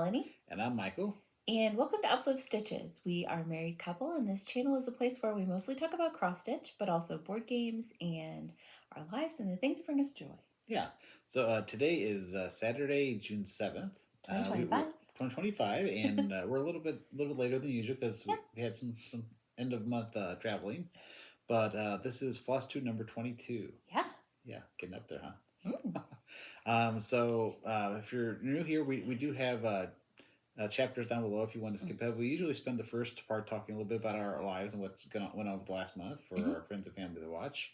Melanie. And I'm Michael. And welcome to Uplift Stitches. We are a married couple, and this channel is a place where we mostly talk about cross stitch, but also board games and our lives and the things that bring us joy. Yeah. So today is Saturday, June 7th. 2025. 2025, and we're a little bit later than usual because we had some end of month traveling. But this is Flosstube number 22. Yeah. Yeah, getting up there, huh? So if you're new here, we do have chapters down below if you want to skip ahead. We usually spend the first part talking a little bit about our lives and what's went on with the last month for our friends and family to watch.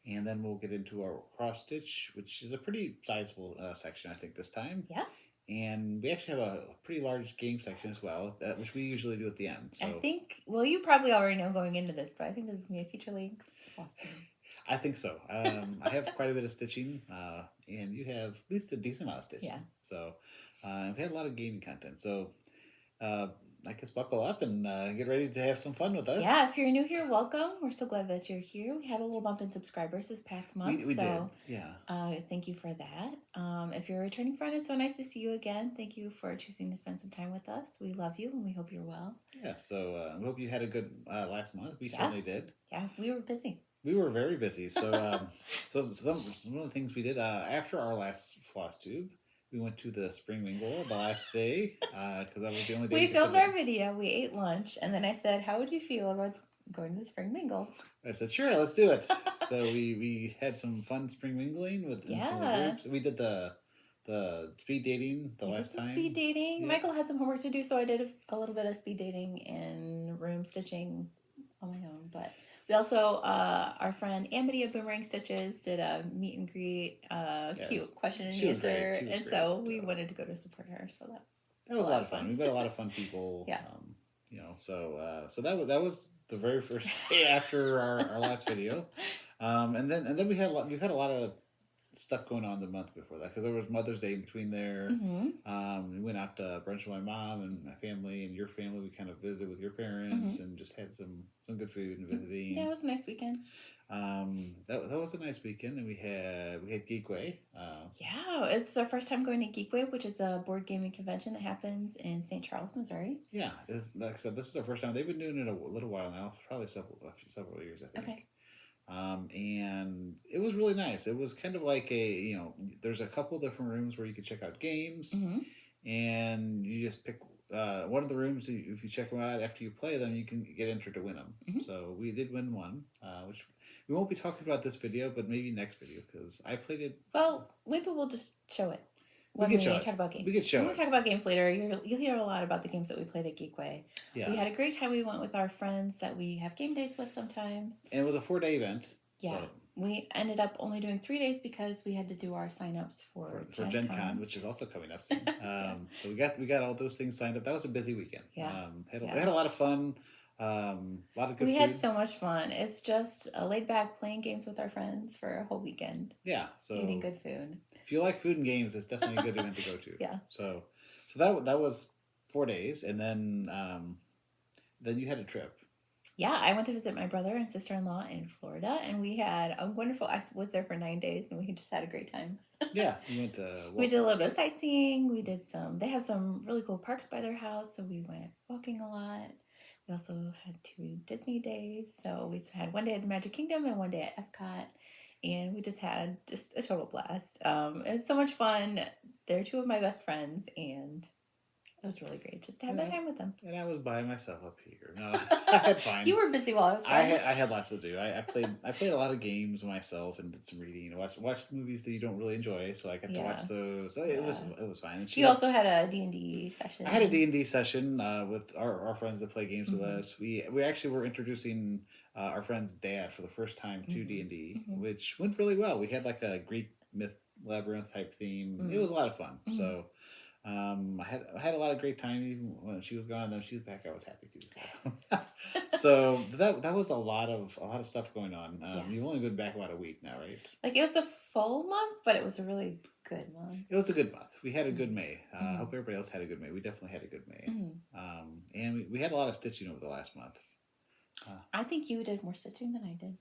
And then we'll get into our cross stitch, which is a pretty sizable section, I think, this time. Yeah. And we actually have a pretty large game section as well, which we usually do at the end. So I think, well, you probably already know going into this, but I think this is going to be a feature length. I think so. I have quite a bit of stitching, and you have at least a decent amount of stitching. Yeah. So we had a lot of gaming content. So I guess buckle up and get ready to have some fun with us. Yeah, if you're new here, welcome. We're so glad that you're here. We had a little bump in subscribers this past month. We did, yeah. Thank you for that. If you're a returning friend, it's so nice to see you again. Thank you for choosing to spend some time with us. We love you and we hope you're well. Yeah, so we hope you had a good last month. We certainly did. Yeah, we were busy. We were very busy. So, so some of the things we did after our last Flosstube, we went to the spring mingle the last day because that was the only day we filmed our video. We ate lunch, and then I said, "How would you feel about going to the spring mingle?" I said, "Sure, let's do it." So we had some fun spring mingling with some of the groups. We did the speed dating last time. Speed dating. Yeah. Michael had some homework to do, so I did a little bit of speed dating and room stitching on my own, but. We also, our friend Amity of Boomerang Stitches did a meet and greet, cute question and answer, and so we wanted to go to support her. So that was a lot of fun. We met a lot of fun people. Yeah. So that was the very first day after our last video, and then we've had a lot of stuff going on the month before that because there was Mother's Day in between there. We went out to brunch with my mom and my family and your family. We kind of visited with your parents and just had some good food and visiting. Yeah, it was a nice weekend. That was a nice weekend, and we had Geekway. Yeah, it's our first time going to Geekway, which is a board gaming convention that happens in St. Charles, Missouri. Yeah, like I said, this is our first time. They've been doing it a little while now, probably several years, I think. Okay. And it was really nice. It was kind of like there's a couple different rooms where you can check out games, and you just pick one of the rooms. If you check them out after you play them, you can get entered to win them. So we did win one, which we won't be talking about this video, but maybe next video because I played it. Well, maybe we'll just show it. When we talk about games. We could show it. We'll talk about games later. You'll hear a lot about the games that we played at Geekway. Yeah. We had a great time. We went with our friends that we have game days with sometimes. And it was a 4-day event. Yeah. So. We ended up only doing 3 days because we had to do our sign-ups for Gen Con, which is also coming up soon. So we got all those things signed up. That was a busy weekend. Yeah. Had a lot of fun. A lot of good food. We had so much fun. It's just a laid back playing games with our friends for a whole weekend. Yeah. So eating good food. If you like food and games, it's definitely a good event to go to. Yeah. So that was 4 days, and then you had a trip. Yeah, I went to visit my brother and sister-in-law in Florida, and we had a wonderful. I was there for 9 days, and we just had a great time. Yeah, we went to. We did a little bit of sightseeing. We did some. They have some really cool parks by their house, so we went walking a lot. We also had 2 Disney days, so we had 1 day at the Magic Kingdom and 1 day at Epcot. And we just had a total blast. It's so much fun. They're 2 of my best friends, and it was really great just to have that time with them. And I was by myself up here. No, I had fun. You were busy while I was gone. I had lots to do. I played a lot of games myself and did some reading. I watched movies that you don't really enjoy, so I got to watch those. So it was fine. And you also had a D&D session. I had a D&D session with our friends that play games with us. We actually were introducing our friend's dad for the first time to D&D, which went really well. We had like a Greek myth labyrinth type theme. It was a lot of fun. So I had a lot of great time. Even when she was gone, then she was back, I was happy too. So that was a lot of stuff going on. You've only been back about a week now, right? Like it was a full month, but it was a really good month. It was a good month. We had a good May. I hope everybody else had a good May. We definitely had a good May. And we had a lot of stitching over the last month. I think you did more stitching than I did.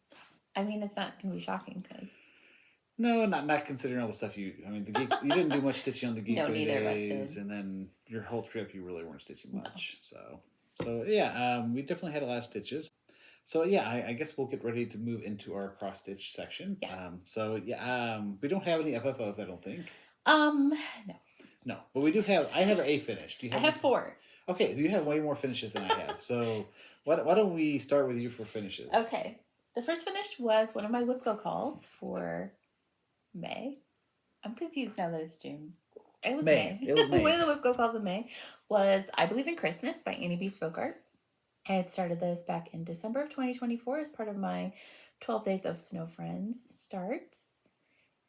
I mean, it's not going to be shocking because No, not considering all the stuff you. I mean, you didn't do much stitching on the No, gateway neither of us days, did. and then your whole trip, you really weren't stitching No. much. So yeah, we definitely had a lot of stitches. So yeah, I guess we'll get ready to move into our cross stitch section. Yeah. So yeah, we don't have any FFOs, I don't think. No. No, but we do have. I have a finish. Do you I have? have 4. Okay, you have way more finishes than I have. So why don't we start with you for finishes? Okay. The first finish was one of my Whipco calls for May. I'm confused now that it's June. It was May. It was May. One of the Whipco calls in May was I Believe in Christmas by Annie Beez Folk Art. I had started this back in December of 2024 as part of my 12 Days of Snow Friends starts.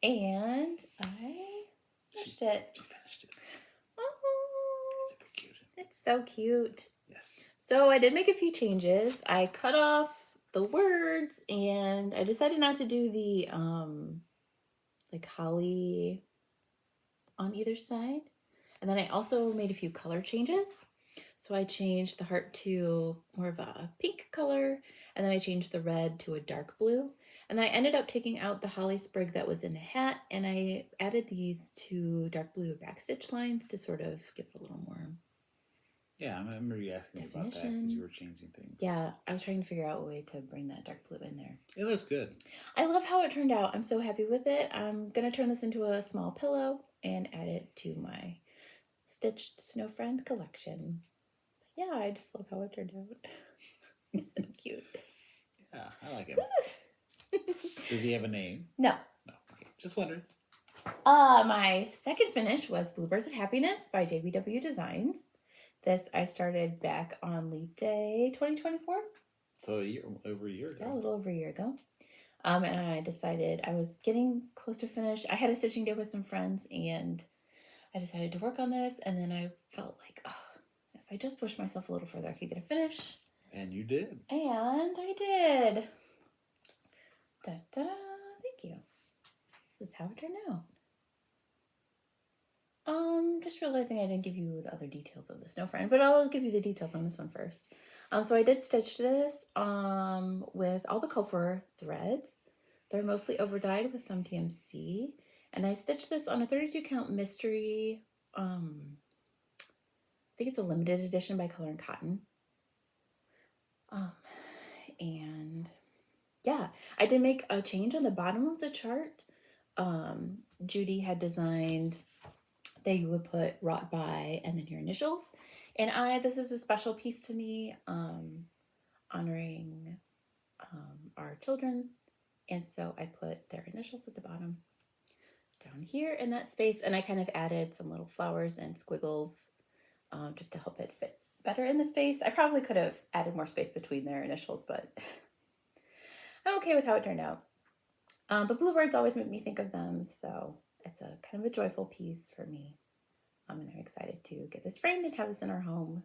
And I finished it. She finished it. Oh, Super cute. it's so cute. Yes. So I did make a few changes. I cut off the words and I decided not to do the like holly on either side. And then I also made a few color changes. So I changed the heart to more of a pink color, and then I changed the red to a dark blue. And then I ended up taking out the holly sprig that was in the hat, and I added these 2 dark blue backstitch lines to sort of give it a little more. Yeah, I remember you asking me about that because you were changing things. Yeah, I was trying to figure out a way to bring that dark blue in there. It looks good. I love how it turned out. I'm so happy with it. I'm going to turn this into a small pillow and add it to my Stitched Snow Friend collection. Yeah, I just love how it turned out. It's so cute. Yeah, I like it. Does he have a name? No. No. Okay, just wondering. My second finish was Bluebirds of Happiness by JBW Designs. This I started back on Leap Day 2024. So over a year ago. Yeah, a little over a year ago. And I decided I was getting close to finish. I had a stitching day with some friends and I decided to work on this. And then I felt like, oh, if I just pushed myself a little further, I could get a finish. And you did. And I did. Da-da-da. Thank you. This is how it turned out. Just realizing I didn't give you the other details of the Snow Friend, but I'll give you the details on this one first. So I did stitch this with all the called for threads. They're mostly over dyed with some TMC. And I stitched this on a 32 count mystery. I think it's a limited edition by Colour&Cotton. And yeah, I did make a change on the bottom of the chart. Judy had designed that you would put wrought by and then your initials. And this is a special piece to me, honoring our children. And so I put their initials at the bottom down here in that space. And I kind of added some little flowers and squiggles just to help it fit better in the space. I probably could have added more space between their initials, but I'm okay with how it turned out. But bluebirds always make me think of them, so it's a kind of a joyful piece for me. And I'm excited to get this framed and have this in our home.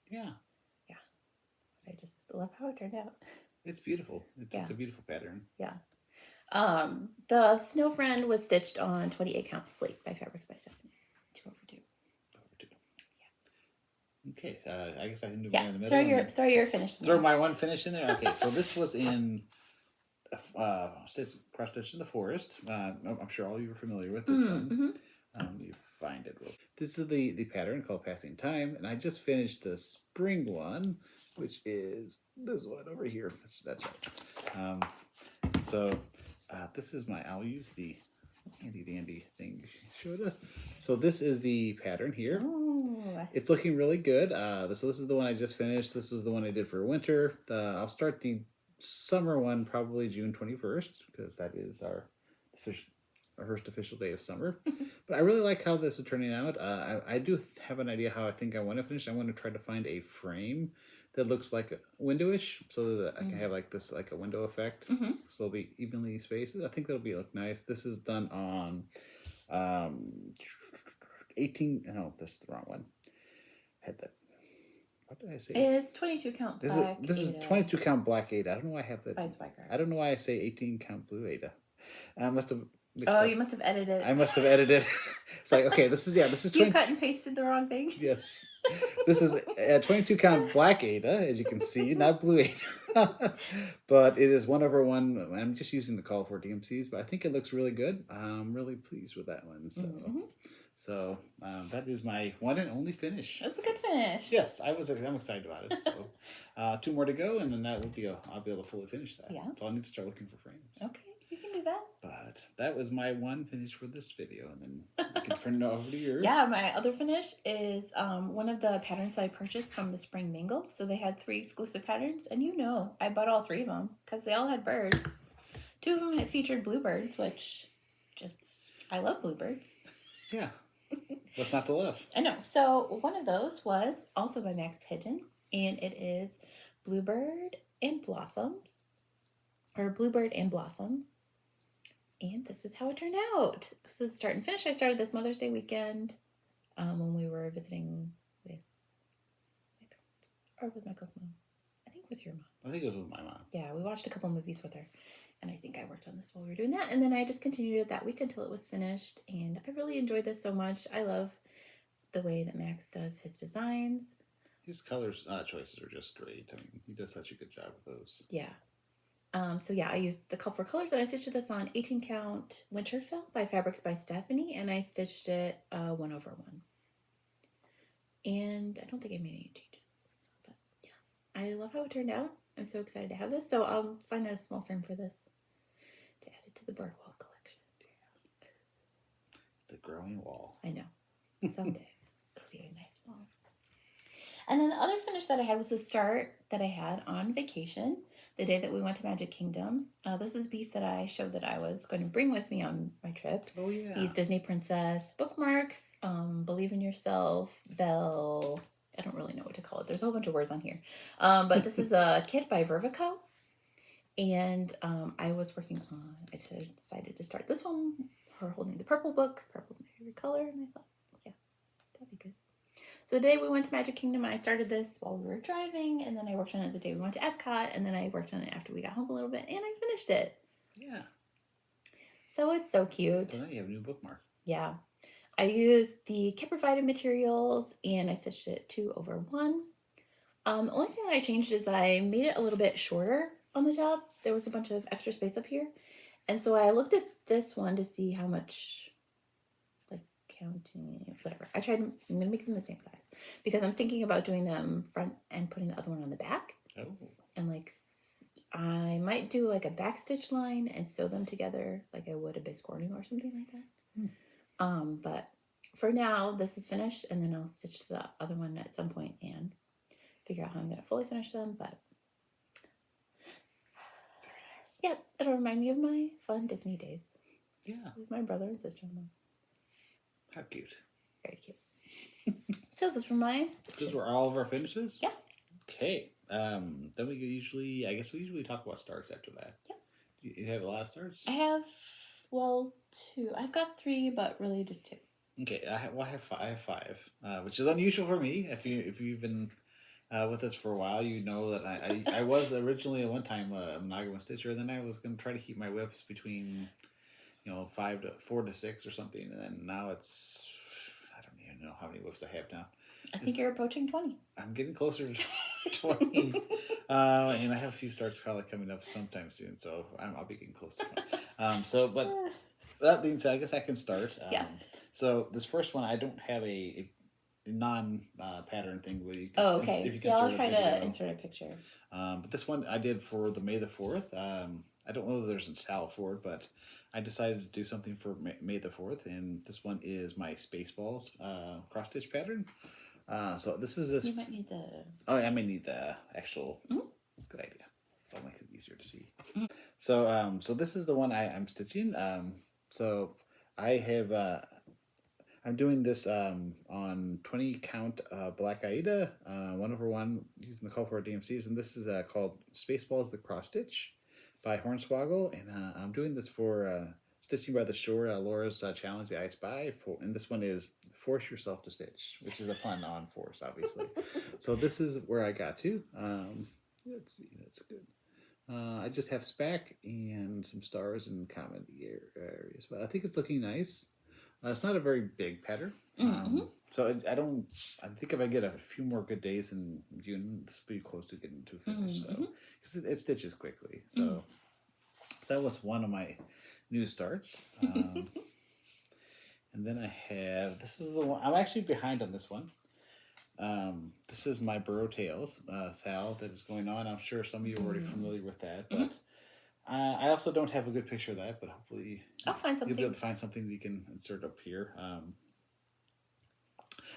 Yeah. Yeah. I just love how it turned out. It's beautiful. It's a beautiful pattern. Yeah. The Snow Friend was stitched on 28 count slate by Fabrics by Stephanie. 2 over 2. Yeah. Okay, I guess I can do one in the middle. Throw your finish. Throw my one finish in there. Okay, so this was in cross stitch in the forest. I'm sure all you are familiar with this one. You find it. This is the pattern called Passing Time, and I just finished the spring one, which is this one over here. That's right. So this is I'll use the handy dandy thing you showed us. So this is the pattern here. Ooh. It's looking really good. So this is the one I just finished. This was the one I did for winter. I'll start the summer one probably June 21st because that is our first official day of summer. But I really like how this is turning out. I do have an idea how I think I want to finish. I want to try to find a frame that looks like windowish so that I can have like this, like a window effect. So it'll be evenly spaced. I think that'll look nice. This is done on 18. No, this is the wrong one. Had that. What did I say? It's 22 count. This is 22 count Black Aida. I don't know why I have that. By Zweigart. I don't know why I say 18 count Blue Aida. I must have mixed Oh, up. you must have edited. I must have edited. It's like, okay, this is You 20. cut and pasted the wrong thing. Yes. This is a 22 count Black Aida, as you can see, not Blue Aida. But it is 1/1. I'm just using the call for DMCs, but I think it looks really good. I'm really pleased with that one. So that is my one and only finish. That's a good finish. Yes, I'm excited about it. So 2 more to go, and then that will be I'll be able to fully finish that. Yeah. So I'll need to start looking for frames. Okay, you can do that. But that was my one finish for this video, and then I can turn it over to yours. Yeah, my other finish is one of the patterns that I purchased from the Spring Mingle. So they had 3 exclusive patterns, and I bought all 3 of them because they all had birds. 2 of them had featured bluebirds, which I love bluebirds. Yeah. What's not to love? I know. So one of those was also by Max Pigeon, and it is Bluebird and Blossoms, or Bluebird and Blossom. And this is how it turned out. This is start and finish. I started this Mother's Day weekend when we were visiting with my parents, or with Michael's mom. I think with your mom. I think it was with my mom. Yeah, we watched a couple movies with her. And I think I worked on this while we were doing that. And then I just continued it that week until it was finished. And I really enjoyed this so much. I love the way that Max does his designs. His colors choices are just great. I mean, he does such a good job with those. Yeah. So yeah, I used the Call for Colors, and I stitched this on 18 count Winterfell by Fabrics by Stephanie, and I stitched it 1/1. And I don't think I made any changes, but yeah, I love how it turned out. I'm so excited to have this. So I'll find a small frame for this to add it to the bird wall collection. Yeah. It's a growing wall. I know. Someday it'll be a nice wall. And then the other finish that I had was the start that I had on vacation, the day that we went to Magic Kingdom. This is a piece that I showed that I was going to bring with me on my trip. Oh, yeah. These Disney Princess bookmarks, Believe in Yourself, Belle. I don't really know what to call it. There's a whole bunch of words on here. But this is a kit by Vervaco. And I decided to start this one, her holding the purple book, because purple's my favorite color. And I thought, yeah, that'd be good. So the day we went to Magic Kingdom, I started this while we were driving, and then I worked on it the day we went to Epcot, and then I worked on it after we got home a little bit, and I finished it. Yeah. So it's so cute. So now you have a new bookmark. Yeah. I used the kit provided materials, and I stitched it 2/1. The only thing that I changed is I made it a little bit shorter on the top. There was a bunch of extra space up here. And so I looked at this one to see how much, counting, whatever. I'm going to make them the same size because I'm thinking about doing them front and putting the other one on the back. Oh. And I might do a back stitch line and sew them together like I would a biscorning or something like that. But for now, this is finished, and then I'll stitch the other one at some point and figure out how I'm going to fully finish them. But very nice. Yeah, it'll remind me of my fun Disney days. Yeah. With my brother and sister-in-law. How cute. Very cute. So those were my finishes. Those were all of our finishes? Yeah. Okay. Then we usually talk about starts after that. Yeah. You have a lot of starts? I have, 2. I've got 3, but really just 2. Okay, I have 5, which is unusual for me. If you've been with us for a while, you know that I was originally at one time a monogamous stitcher, and then I was going to try to keep my whips between 4 to 6 or something, and then now it's, I don't even know how many whips I have now. I think you're approaching 20. I'm getting closer to 20, and I have a few starts probably coming up sometime soon, so I'll be getting close to 20. But that being said, I guess I can start. Yeah. So this first one, I don't have a non-pattern thing where you can, okay. if you can I'll try to insert a picture. But this one I did for the May the 4th. I don't know if there's a style for it, but I decided to do something for May the 4th, and this one is my Spaceballs cross stitch pattern. So this is this. You might need the. Oh, I may need the actual. Good idea. That'll make it easier to see. So, so this is the one I'm stitching. So I have. I'm doing this on 20 count Black Aida 1/1 using the call for DMCs, and this is called Spaceballs the Cross Stitch by Hornswoggle, and I'm doing this for Stitching by the Shore, Laura's challenge, the I Spy, and this one is Force Yourself to Stitch, which is a pun on force, obviously. So this is where I got to. Let's see, that's good. I just have SPAC and some stars and comedy areas, but I think it's looking nice. It's not a very big pattern. So I don't. I think if I get a few more good days in June, this will be close to getting to finish. So because it stitches quickly. So that was one of my new starts. And then I have, this is the one, I'm actually behind on this one. This is my Burrow Tales Sal that is going on. I'm sure some of you are already familiar with that, but I also don't have a good picture of that, but hopefully I'll find something. You'll be able to find something that you can insert up here.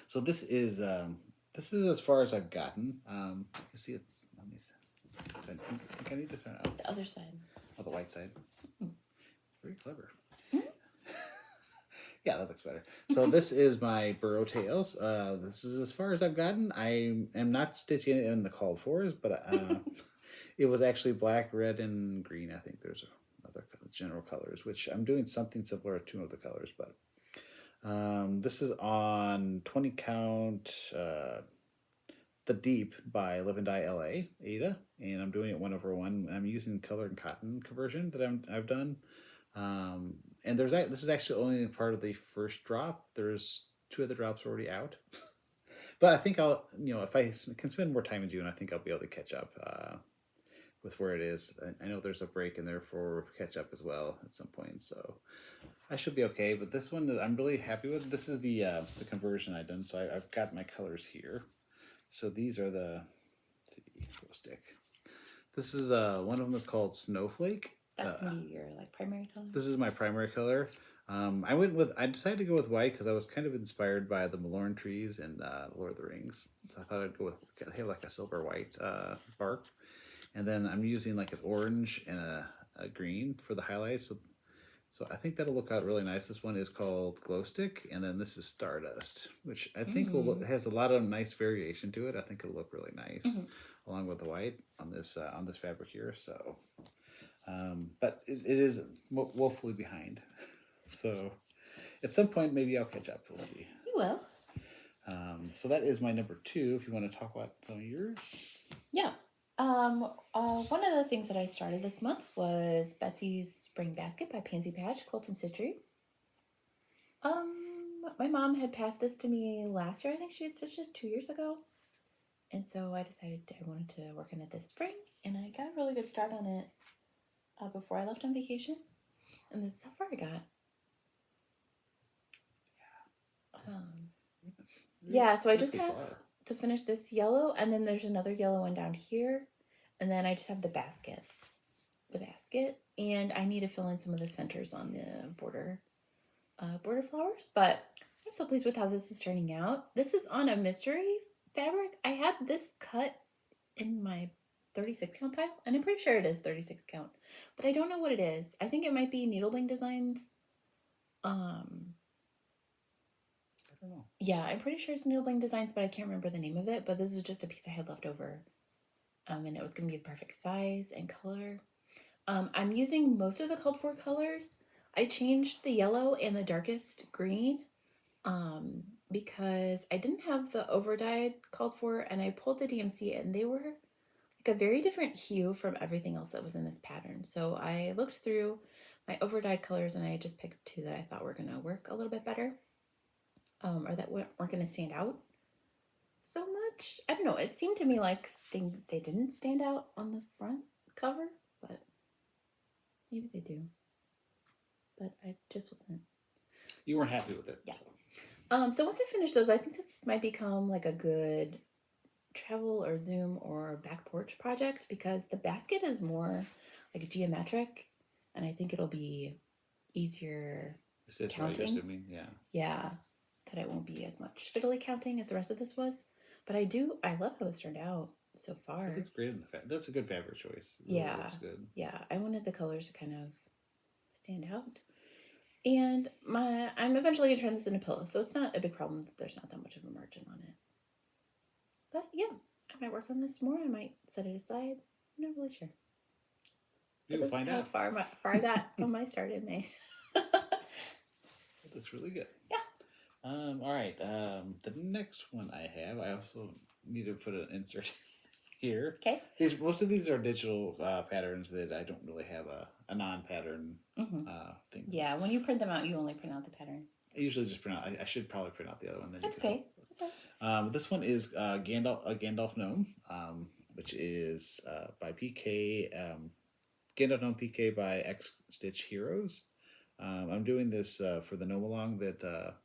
So this is as far as I've gotten. You see, it's, let me see. I think I need this one out. The other side. Oh, the white side. Very clever. Yeah, that looks better. So this is my Burrow Tales. This is as far as I've gotten. I am not stitching it in the called fors, but it was actually black, red, and green. I think there's other general colors, which I'm doing something similar to two of the colors, but this is on 20 count The Deep by Live and Die LA Aida, and I'm doing it 1/1. I'm using Colour&Cotton conversion that I've done. And this is actually only part of the first drop. There's 2 other drops already out. But I think I'll, if I can spend more time in June, I think I'll be able to catch up with where it is. I know there's a break in there for catch up as well at some point, so I should be okay. But this one I'm really happy with. This is the conversion I've done, so I've got my colors here. So these are the, let's see, glow stick. This is one of them is called Snowflake. That's gonna be your primary color. This is my primary color. I decided to go with white because I was kind of inspired by the Malorn trees and Lord of the Rings. So I thought I'd go with have like a silver white bark, and then I'm using like an orange and a green for the highlights. So I think that'll look out really nice. This one is called Glow Stick, and then this is Stardust, which I think has a lot of nice variation to it. I think it'll look really nice along with the white on this fabric here. So. But it is woefully behind. So at some point, maybe I'll catch up. We'll see. You will. So that is my number 2. If you want to talk about some of yours. Yeah. One of the things that I started this month was Betsy's Spring Basket by Pansy Patch, Quilt and Stitchery. My mom had passed this to me last year. I think she had stitched it 2 years ago. And so I decided I wanted to work on it this spring. And I got a really good start on it before I left on vacation. And this is how far I got. Yeah, so I just have to finish this yellow, and then there's another yellow one down here, and then I just have the basket. And I need to fill in some of the centers on the border flowers, but I'm so pleased with how this is turning out. This is on a mystery fabric. I had this cut in my 36 count pile, and I'm pretty sure it is 36 count, but I don't know what it is. I think it might be Needlebling Designs. I don't know. Yeah, I'm pretty sure it's Needlebling Designs, but I can't remember the name of it. But this was just a piece I had left over, and it was going to be the perfect size and color. I'm using most of the called for colors. I changed the yellow and the darkest green because I didn't have the overdyed called for, and I pulled the DMC, and they were a very different hue from everything else that was in this pattern. So I looked through my overdyed colors, and I just picked 2 that I thought were going to work a little bit better, or that weren't going to stand out so much. I don't know. It seemed to me like they didn't stand out on the front cover, but maybe they do. But I just wasn't. You weren't happy with it. Yeah. So once I finish those, I think this might become like a good travel or Zoom or back porch project, because the basket is more like geometric, and I think it'll be easier counting. Yeah. Yeah, that it won't be as much fiddly counting as the rest of this was. But I love how this turned out so far. It looks great in the that's a good fabric choice. Yeah, looks good. Yeah, I wanted the colors to kind of stand out. And I'm eventually gonna turn this into a pillow, so it's not a big problem that there's not that much of a margin on it. But yeah, I might work on this more. I might set it aside. I'm not really sure. You'll find out. How far I got when I started May. That's really good. Yeah. All right. The next one I have, I also need to put an insert here. Okay. Most of these are digital patterns that I don't really have a non-pattern thing. Yeah, when you print them out, you only print out the pattern. I usually just print out. I should probably print out the other one. Then That's okay. That's okay. This one is Gandalf Gnome, which is by PK. Gandalf Gnome PK by X Stitch Heroes. I'm doing this for the Gnome Along that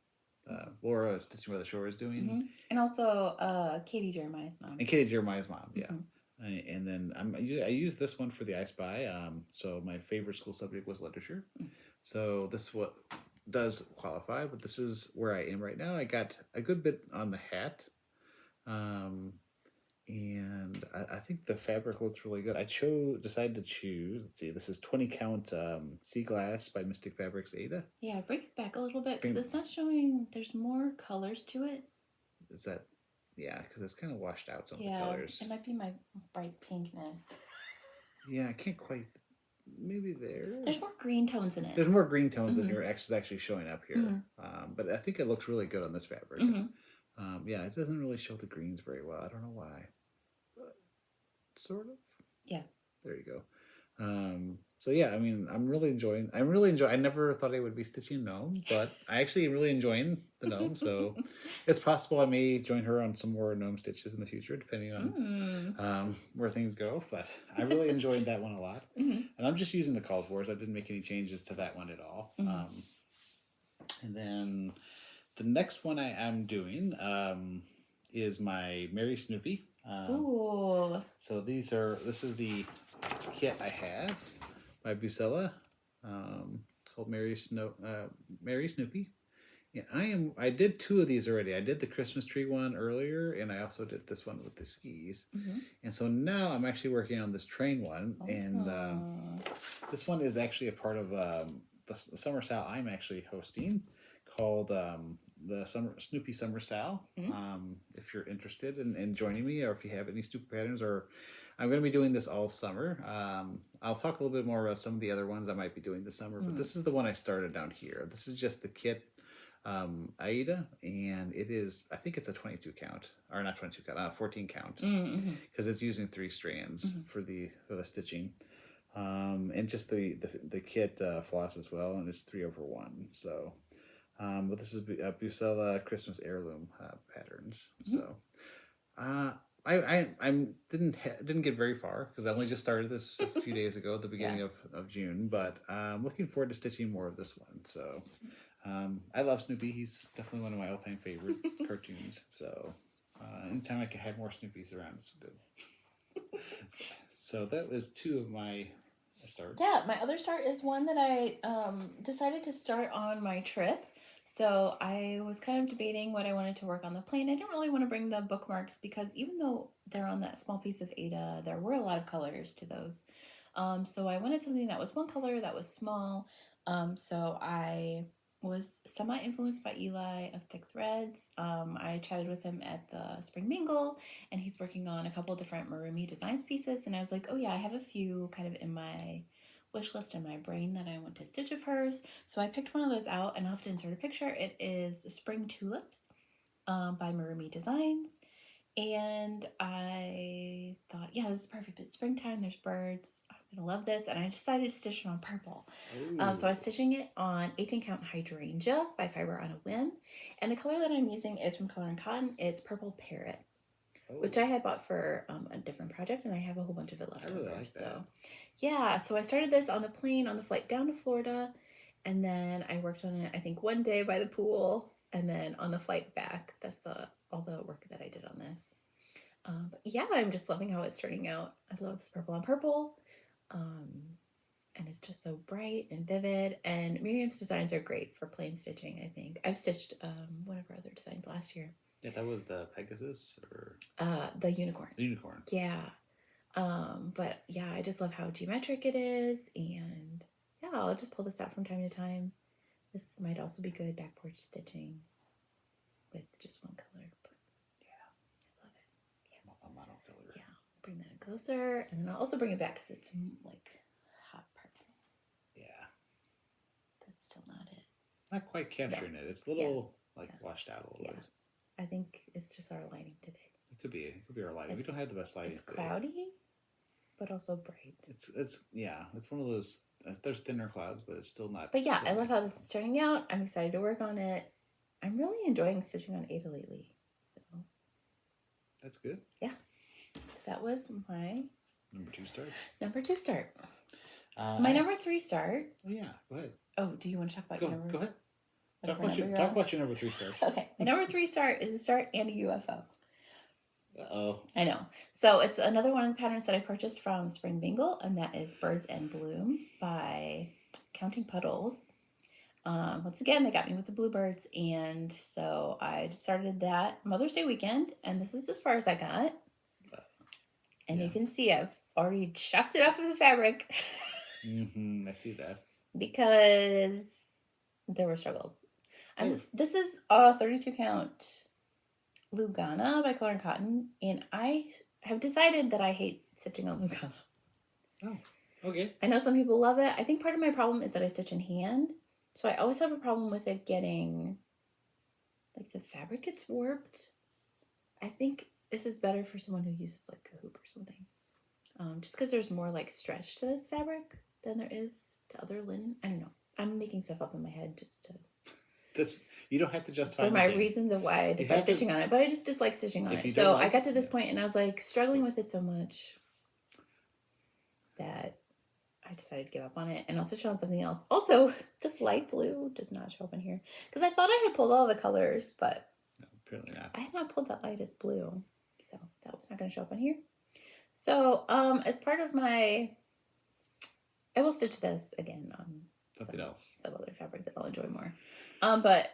Laura Stitching by the Shore is doing. And also Katie Jeremiah's mom. And Katie Jeremiah's mom, yeah. And then I use this one for the I Spy. So my favorite school subject was literature. So this what does qualify, but this is where I am right now. I got a good bit on the hat. And I think the fabric looks really good. I decided to choose, let's see, this is 20 count Sea Glass by Mystic Fabrics Aida. Yeah, bring it back a little bit because it's not showing, there's more colors to it. Is that, yeah, because it's kind of washed out some of the colors. It might be my bright pinkness. Yeah, I can't quite, maybe there. There's more green tones in it. There's more green tones than are actually showing up here. But I think it looks really good on this fabric. Yeah, it doesn't really show the greens very well. I don't know why. But sort of. Yeah. There you go. So yeah, I mean, I'm really enjoying. I never thought I would be stitching gnome, but I actually really enjoying the gnome. So it's possible I may join her on some more gnome stitches in the future, depending on where things go. But I really enjoyed that one a lot, and I'm just using the call for. I didn't make any changes to that one at all. And then the next one I am doing is my Mary Snoopy. Ooh. So this is the kit I have by Bucella, called Mary Snoopy. And I did two of these already. I did the Christmas tree one earlier, and I also did this one with the skis. And so now I'm actually working on this train one, and this one is actually a part of the summer sale I'm actually hosting, called the Snoopy Summer Sal. If you're interested in joining me, or if you have any Snoopy patterns, or I'm going to be doing this all summer. I'll talk a little bit more about some of the other ones I might be doing this summer, but this is the one I started down here. This is just the kit Aida, and it is, I think it's a 22 count, or not 22 count, 14 count, because it's using 3 strands for the stitching. And just the kit floss as well, and it's 3/1. So but this is Bucella Christmas Heirloom patterns. So I didn't get very far because I only just started this a few days ago at the beginning of June, but I'm looking forward to stitching more of this one. So I love Snoopy. He's definitely one of my all-time favorite cartoons. So anytime I can have more Snoopies around, it's good. So that was 2 of my starts. Yeah, my other start is one that I decided to start on my trip. So I was kind of debating what I wanted to work on the plane. I didn't really want to bring the bookmarks because even though they're on that small piece of Aida, there were a lot of colors to those. So I wanted something that was one color, that was small. So I was semi-influenced by Eli of Thick Threads. I chatted with him at the Spring Mingle, and he's working on a couple different Marumi Designs pieces. And I was like, oh yeah, I have a few kind of in my wish list in my brain that I want to stitch of hers. So I picked one of those out, and I'll have to insert a picture. It is Spring Tulips by Marumi Designs. And I thought, yeah, this is perfect. It's springtime, there's birds. I'm gonna love this. And I decided to stitch it on purple. So I was stitching it on 18 count Hydrangea by Fiber on a Whim. And the color that I'm using is from Colour&Cotton. It's Purple Parrot, which I had bought for a different project, and I have a whole bunch of it left over. Really like so that. Yeah, so I started this on the plane on the flight down to Florida, and then I worked on it, I think, one day by the pool, and then on the flight back. That's all the work that I did on this. But yeah, I'm just loving how it's turning out. I love this purple on purple, and it's just so bright and vivid. And Miriam's designs are great for plain stitching, I think. I've stitched one of her other designs last year. Yeah, that was the Pegasus, or the unicorn. The unicorn. Yeah. But yeah, I just love how geometric it is, and yeah, I'll just pull this out from time to time. This might also be good back porch stitching with just one color, but yeah, I love it. Yeah, a monocolor. Yeah, bring that closer, and then I'll also bring it back because it's like hot purple. Yeah, that's still not it. Not quite capturing it. It's a little washed out a little bit. I think it's just our lighting today. It Could be. It could be our lighting. We don't have the best lighting. It's cloudy, but also bright. It's one of those. There's thinner clouds, but it's still not. But yeah, so I love how this is turning out. I'm excited to work on it. I'm really enjoying stitching on Aida lately. So that's good. Yeah. So that was my number 2 start. Number 2 start. My number 3 start. Oh yeah, go ahead. Oh, do you want to talk about your number? Go ahead. Talk about your number 3 start. Okay, my number 3 start is a start and a UFO. Uh-oh. I know. So it's another one of the patterns that I purchased from Spring Bingle, and that is Birds and Blooms by Counting Puddles. Once again, they got me with the Bluebirds, and so I started that Mother's Day weekend, and this is as far as I got. And you can see I've already chopped it off of the fabric. I see that. Because there were struggles. This is a 32 count Lugana by Colour&Cotton, and I have decided that I hate stitching on Lugana. Oh, okay. I know some people love it. I think part of my problem is that I stitch in hand, so I always have a problem with it getting, like, the fabric gets warped. I think this is better for someone who uses like Coop or something, just because there's more like stretch to this fabric than there is to other linen. I don't know. I'm making stuff up in my head just to. You don't have to justify for my reasons of why I dislike stitching on it, but I just dislike stitching on it. So I got to this point and I was like struggling with it so much that I decided to give up on it, and I'll stitch on something else. Also, this light blue does not show up in here because I thought I had pulled all the colors, but no, apparently not. I had not pulled that lightest blue, so that was not going to show up in here. So as part of my, I will stitch this again on some other fabric that I'll enjoy more. But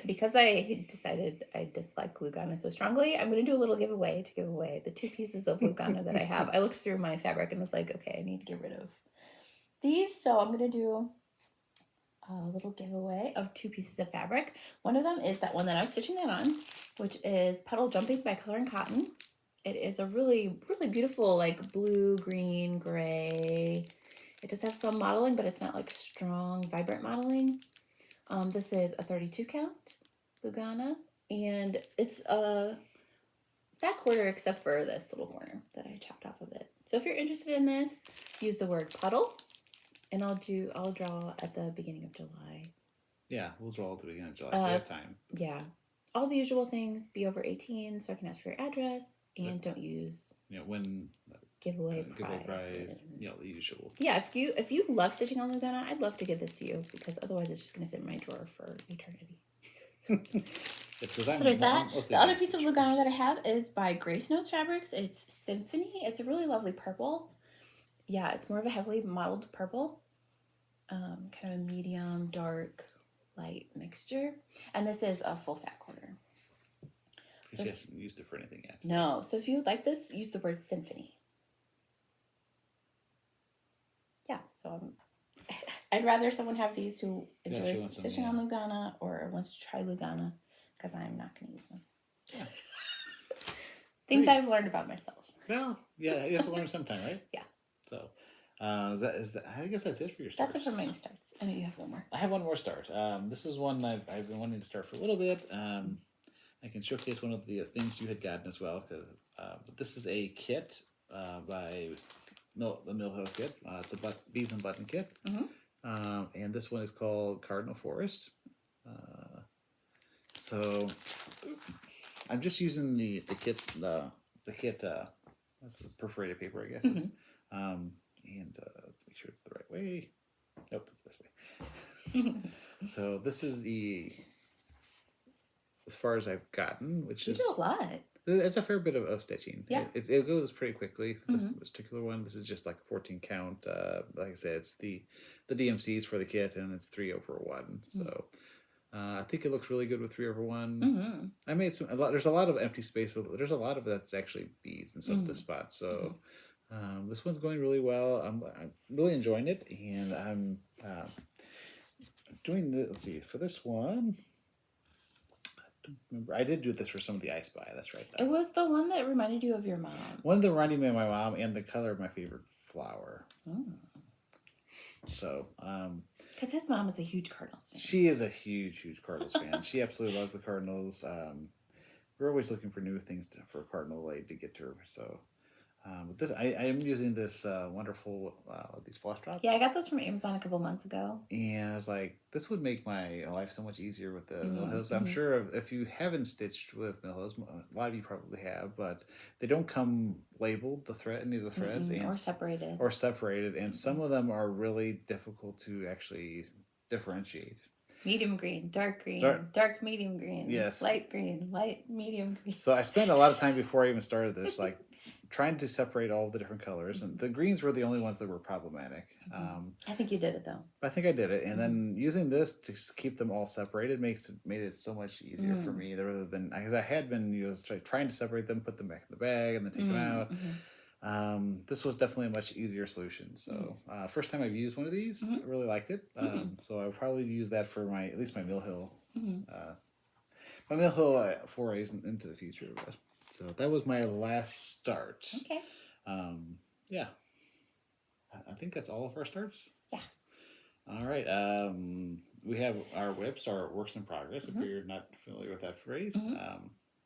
because I decided I dislike Lugana so strongly, I'm going to do a little giveaway to give away the 2 pieces of Lugana that I have. I looked through my fabric and was like, okay, I need to get rid of these. So I'm going to do a little giveaway of 2 pieces of fabric. One of them is that one that I'm stitching that on, which is Puddle Jumping by Colour&Cotton. It is a really, really beautiful, like blue, green, gray. It does have some modeling, but it's not like strong, vibrant modeling. This is a 32 count Lugana, and it's a that quarter except for this little corner that I chopped off of it. So if you're interested in this, use the word puddle, and I'll draw at the beginning of July. Yeah, we'll draw at the beginning of July, so you have time. Yeah. All the usual things, be over 18 so I can ask for your address, and don't use when giveaway prize, the usual. Yeah, if you love stitching on Lugana, I'd love to give this to you, because otherwise it's just going to sit in my drawer for eternity. So there's that. The other piece of Lugana that I have is by Grace Notes Fabrics. It's Symphony. It's a really lovely purple. Yeah, it's more of a heavily modeled purple. Kind of a medium, dark, light mixture. And this is a full fat quarter. She hasn't used it for anything yet. So. No. So if you like this, use the word Symphony. Yeah, so I'd rather someone have these who enjoys stitching on Lugana or wants to try Lugana, because I'm not going to use them. Yeah. Things I've learned about myself. Well, yeah, you have to learn sometime, right? Yeah. So, is that? I guess that's it for your starts. That's it for my starts. I know you have one more. I have one more start. This is one I've been wanting to start for a little bit. I can showcase one of the things you had gotten as well, because this is a kit by the Mill Hill kit. It's a bees and button kit, and this one is called Cardinal Forest. So I'm just using the kit. This is perforated paper, I guess. And let's make sure it's the right way. Nope, it's this way. So this is as far as I've gotten, which is a lot. It's a fair bit of stitching. Yeah. It goes pretty quickly. This particular one, this is just like a 14 count. Like I said, it's the DMCs for the kit, and it's 3/1. So I think it looks really good with 3/1. I made there's a lot of empty space, but there's a lot of that's actually beads in some of the spots. So this one's going really well. I'm really enjoying it, and I'm doing the. Let's see, for this one. Remember, I did do this for some of the I Spy. That's right. It was the one that reminded you of your mom. One that reminded me of my mom, and the color of my favorite flower. So, because his mom is a huge Cardinals fan. She is a huge Cardinals fan. She absolutely loves the Cardinals. we're always looking for new things for Cardinal Light to get to her. So, with this, I am using this wonderful these floss drops. Yeah, I got those from Amazon a couple months ago. And I was like, this would make my life so much easier with the Mill Hills. I'm sure if you haven't stitched with Mill Hills, a lot of you probably have, but they don't come labeled, any of the threads. And, or separated. And some of them are really difficult to actually differentiate. Medium green, dark medium green, yes, light green, light medium green. So I spent a lot of time before I even started this, like trying to separate all the different colors, and the greens were the only ones that were problematic. I think you did it though. I think I did it, and then using this to keep them all separated made it so much easier for me, rather than because I had been trying to separate them, put them back in the bag, and then take them out. This was definitely a much easier solution. So first time I've used one of these, I really liked it. So I'll probably use that for at least my Mill Hill, forays into the future. But so that was my last start. Okay. Yeah. I think that's all of our starts. Yeah. All right. We have our whips, our works in progress. If you're not familiar with that phrase,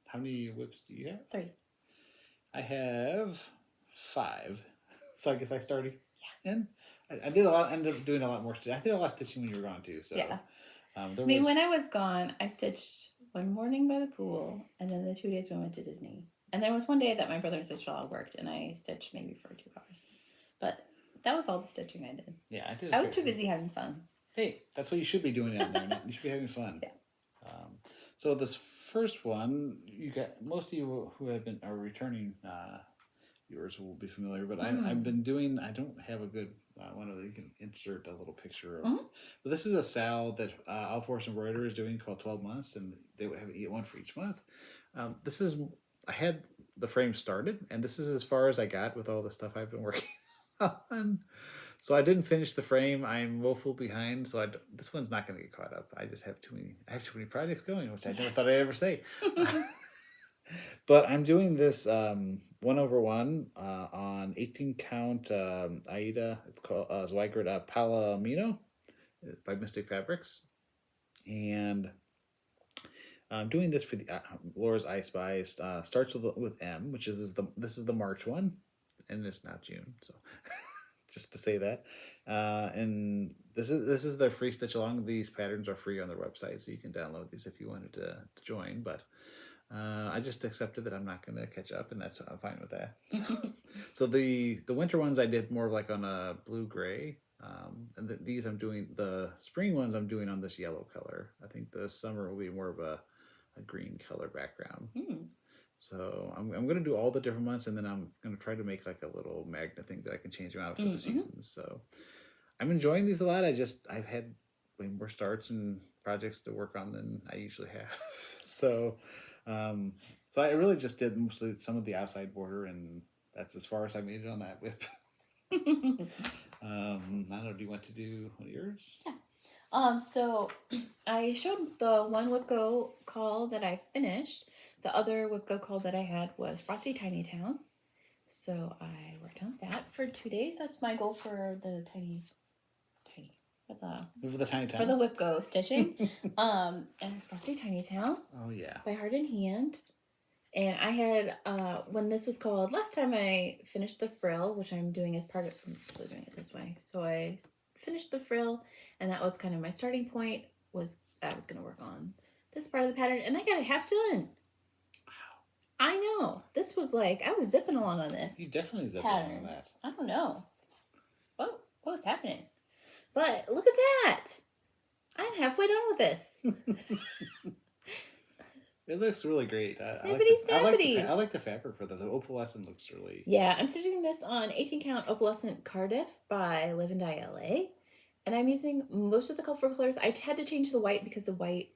how many whips do you have? 3. I have 5. So I guess I started. Yeah. And I did a lot. Ended up doing a lot more stitching. I did a lot of stitching when you were gone too. So yeah. When I was gone, I stitched one morning by the pool, and then the 2 days we went to Disney. And there was one day that my brother and sister-in-law worked, and I stitched maybe for 2 hours. But that was all the stitching I did. Yeah, I did. I was too busy having fun. Hey, that's what you should be doing out there. You should be having fun. Yeah. So this first one, you got most of you who are returning viewers will be familiar, but I've been doing. I don't have a good one of you can insert a little picture of. But this is a sal that All Force Embroidery is doing called 12 months, and they have one for each month. I had the frame started, and this is as far as I got with all the stuff I've been working on. So I didn't finish the frame. I'm woeful behind, so this one's not going to get caught up. I just have too many projects going, which I never thought I'd ever say. But I'm doing this 1/1 on 18 count Aida. It's called Zweigart Palomino by Mystic Fabrics, and I'm doing this for the Laura's I Spy. Starts with M, which is this is the March one, and it's not June, so just to say that. And this is their free stitch along. These patterns are free on their website, so you can download these if you wanted to join. But I just accepted that I'm not going to catch up, and I'm fine with that. So the winter ones I did more like on a blue gray, and these I'm doing the spring ones I'm doing on this yellow color. I think the summer will be more of a green color background. So I'm going to do all the different months, and then I'm going to try to make like a little magnet thing that I can change them out for the seasons. So I'm enjoying these a lot. I've had way more starts and projects to work on than I usually have. So I really just did mostly some of the outside border, and that's as far as I made it on that whip. I don't know, do you want to do one of yours? Yeah. So I showed the one whip go call that I finished. The other whip go call that I had was Frosty Tiny Town. So I worked on that for 2 days. That's my goal for the for the whip go stitching. And Frosty Tiny Town. Oh yeah. By Heart in Hand. And I had when this was called last time, I finished the frill, which I'm doing as part of. I'm actually doing it this way. So I finished the frill, and that was kind of my starting point. I was going to work on this part of the pattern, and I got it half done. I know. This was like, I was zipping along on this. You definitely zipped along on that. I don't know. What was happening? But look at that. I'm halfway done with this. It looks really great. Snappity. I like the fabric for the opalescent looks really... Yeah, I'm stitching this on 18 count opalescent Cardiff by Live and Die LA. And I'm using most of the colorful colors. I had to change the white because the white...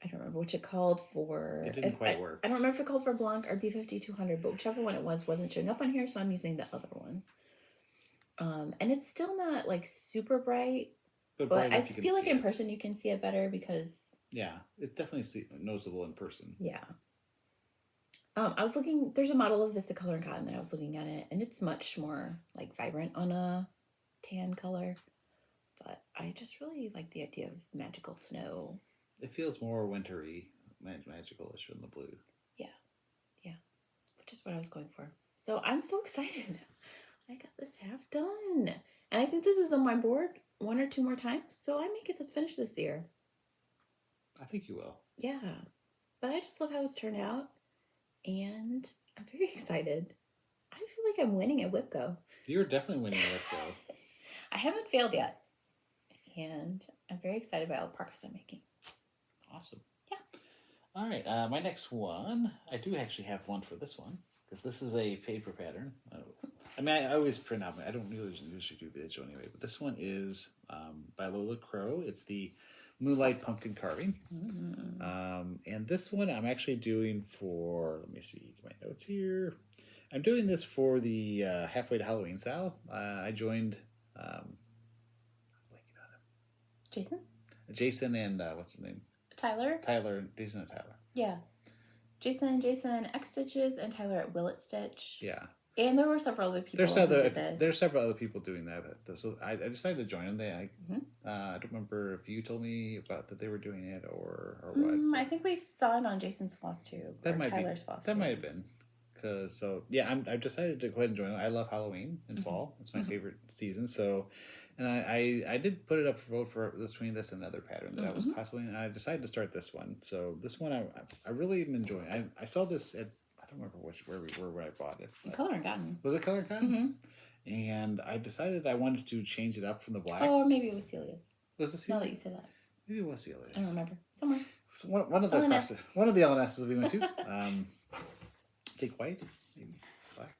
I don't remember which it called for. It didn't quite work. I don't remember if it called for Blanc or B5200, but whichever one it was wasn't showing up on here, so I'm using the other one. And it's still not like super bright, but I feel like in person you can see it better because... Yeah, it's definitely noticeable in person. Yeah. I was looking, there's a model of this at Colour&Cotton, and I was looking at it, and it's much more like vibrant on a tan color. But I just really like the idea of magical snow. It feels more wintry magical-ish in the blue. Yeah, which is what I was going for. So I'm so excited. I got this half done. And I think this is on my board 1 or 2 more times. So I may get this finished this year. I think you will. Yeah. But I just love how it's turned out. And I'm very excited. I feel like I'm winning at WIPCO. You're definitely winning at WIPCO. I haven't failed yet. And I'm very excited about all the progress I'm making. Awesome. Yeah. All right. My next one, I do actually have one for this one. Because this is a paper pattern. I mean, I always print out. I don't usually do digital anyway. But this one is by Lola Crow. It's the Moonlight Pumpkin Carving. And this one I'm actually doing for, let me see my notes here. I'm doing this for the Halfway to Halloween sale. I joined, I'm blanking on Jason? him. Jason and, what's his name? Tyler? Jason and Tyler. Yeah. Jason X Stitches, and Tyler at Willet Stitch. Yeah. And there were several other people who did this. There's several other people doing that. So I decided to join them. I don't remember if you told me about that they were doing it or what. I think we saw it on Jason's Flosstube. That might Tyler's be. Flosstube. That might have been. I've decided to go ahead and join it. I love Halloween and fall. It's my favorite season. So, and I did put it up for vote for between this and another pattern that I was possibly, and I decided to start this one. So this one I really am enjoying. I saw this at, I don't remember where we were when I bought it. Colour&Cotton. Was it Colour&Cotton? And I decided I wanted to change it up from the black. Oh, or maybe it was Celia's. Was it Celia's? Now that you say that. Maybe it was Celia's. I don't remember. Somewhere. So one of the LNSs we went to. I think white, maybe black.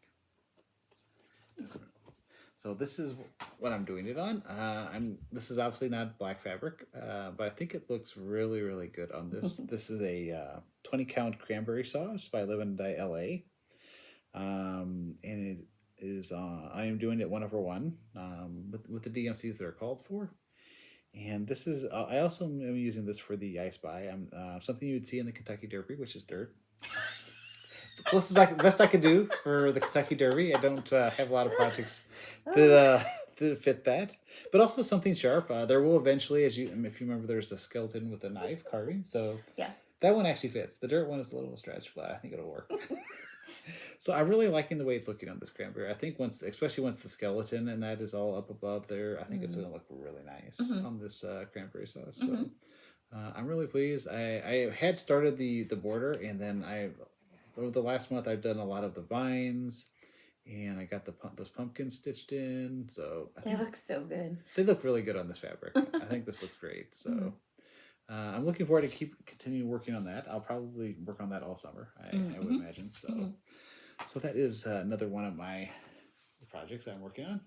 So this is what I'm doing it on. This is obviously not black fabric, but I think it looks really, really good on this. This is a 20 count cranberry sauce by Live and Die LA. And it is, I am doing it 1/1 with the DMCs that are called for. And this is, I also am using this for the I Spy. Something you would see in the Kentucky Derby, which is dirt. The best I can do for the Kentucky Derby. I don't have a lot of projects that fit that, but also something sharp. There will eventually, if you remember, there's a skeleton with a knife carving. So yeah, that one actually fits. The dirt one is a little stretch, but I think it'll work. So I'm really liking the way it's looking on this cranberry. I think especially once the skeleton and that is all up above there, I think it's going to look really nice on this cranberry sauce. So I'm really pleased. I had started the border, and then over the last month, I've done a lot of the vines, and I got those pumpkins stitched in. So they look so good. They look really good on this fabric. I think this looks great. So I'm looking forward to continue working on that. I'll probably work on that all summer. I would imagine. So so that is another one of my projects I'm working on.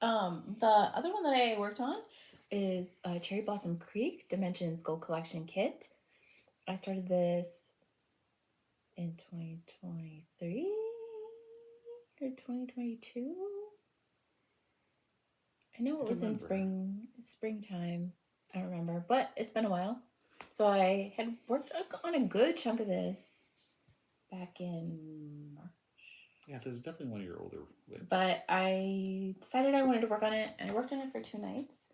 The other one that I worked on is Cherry Blossom Creek Dimensions Gold Collection Kit. I started this in 2023 or 2022. I know it was in springtime. I don't remember, but it's been a while. So I had worked on a good chunk of this back in March. Yeah, this is definitely one of your older whips. But I decided I wanted to work on it, and I worked on it for 2 nights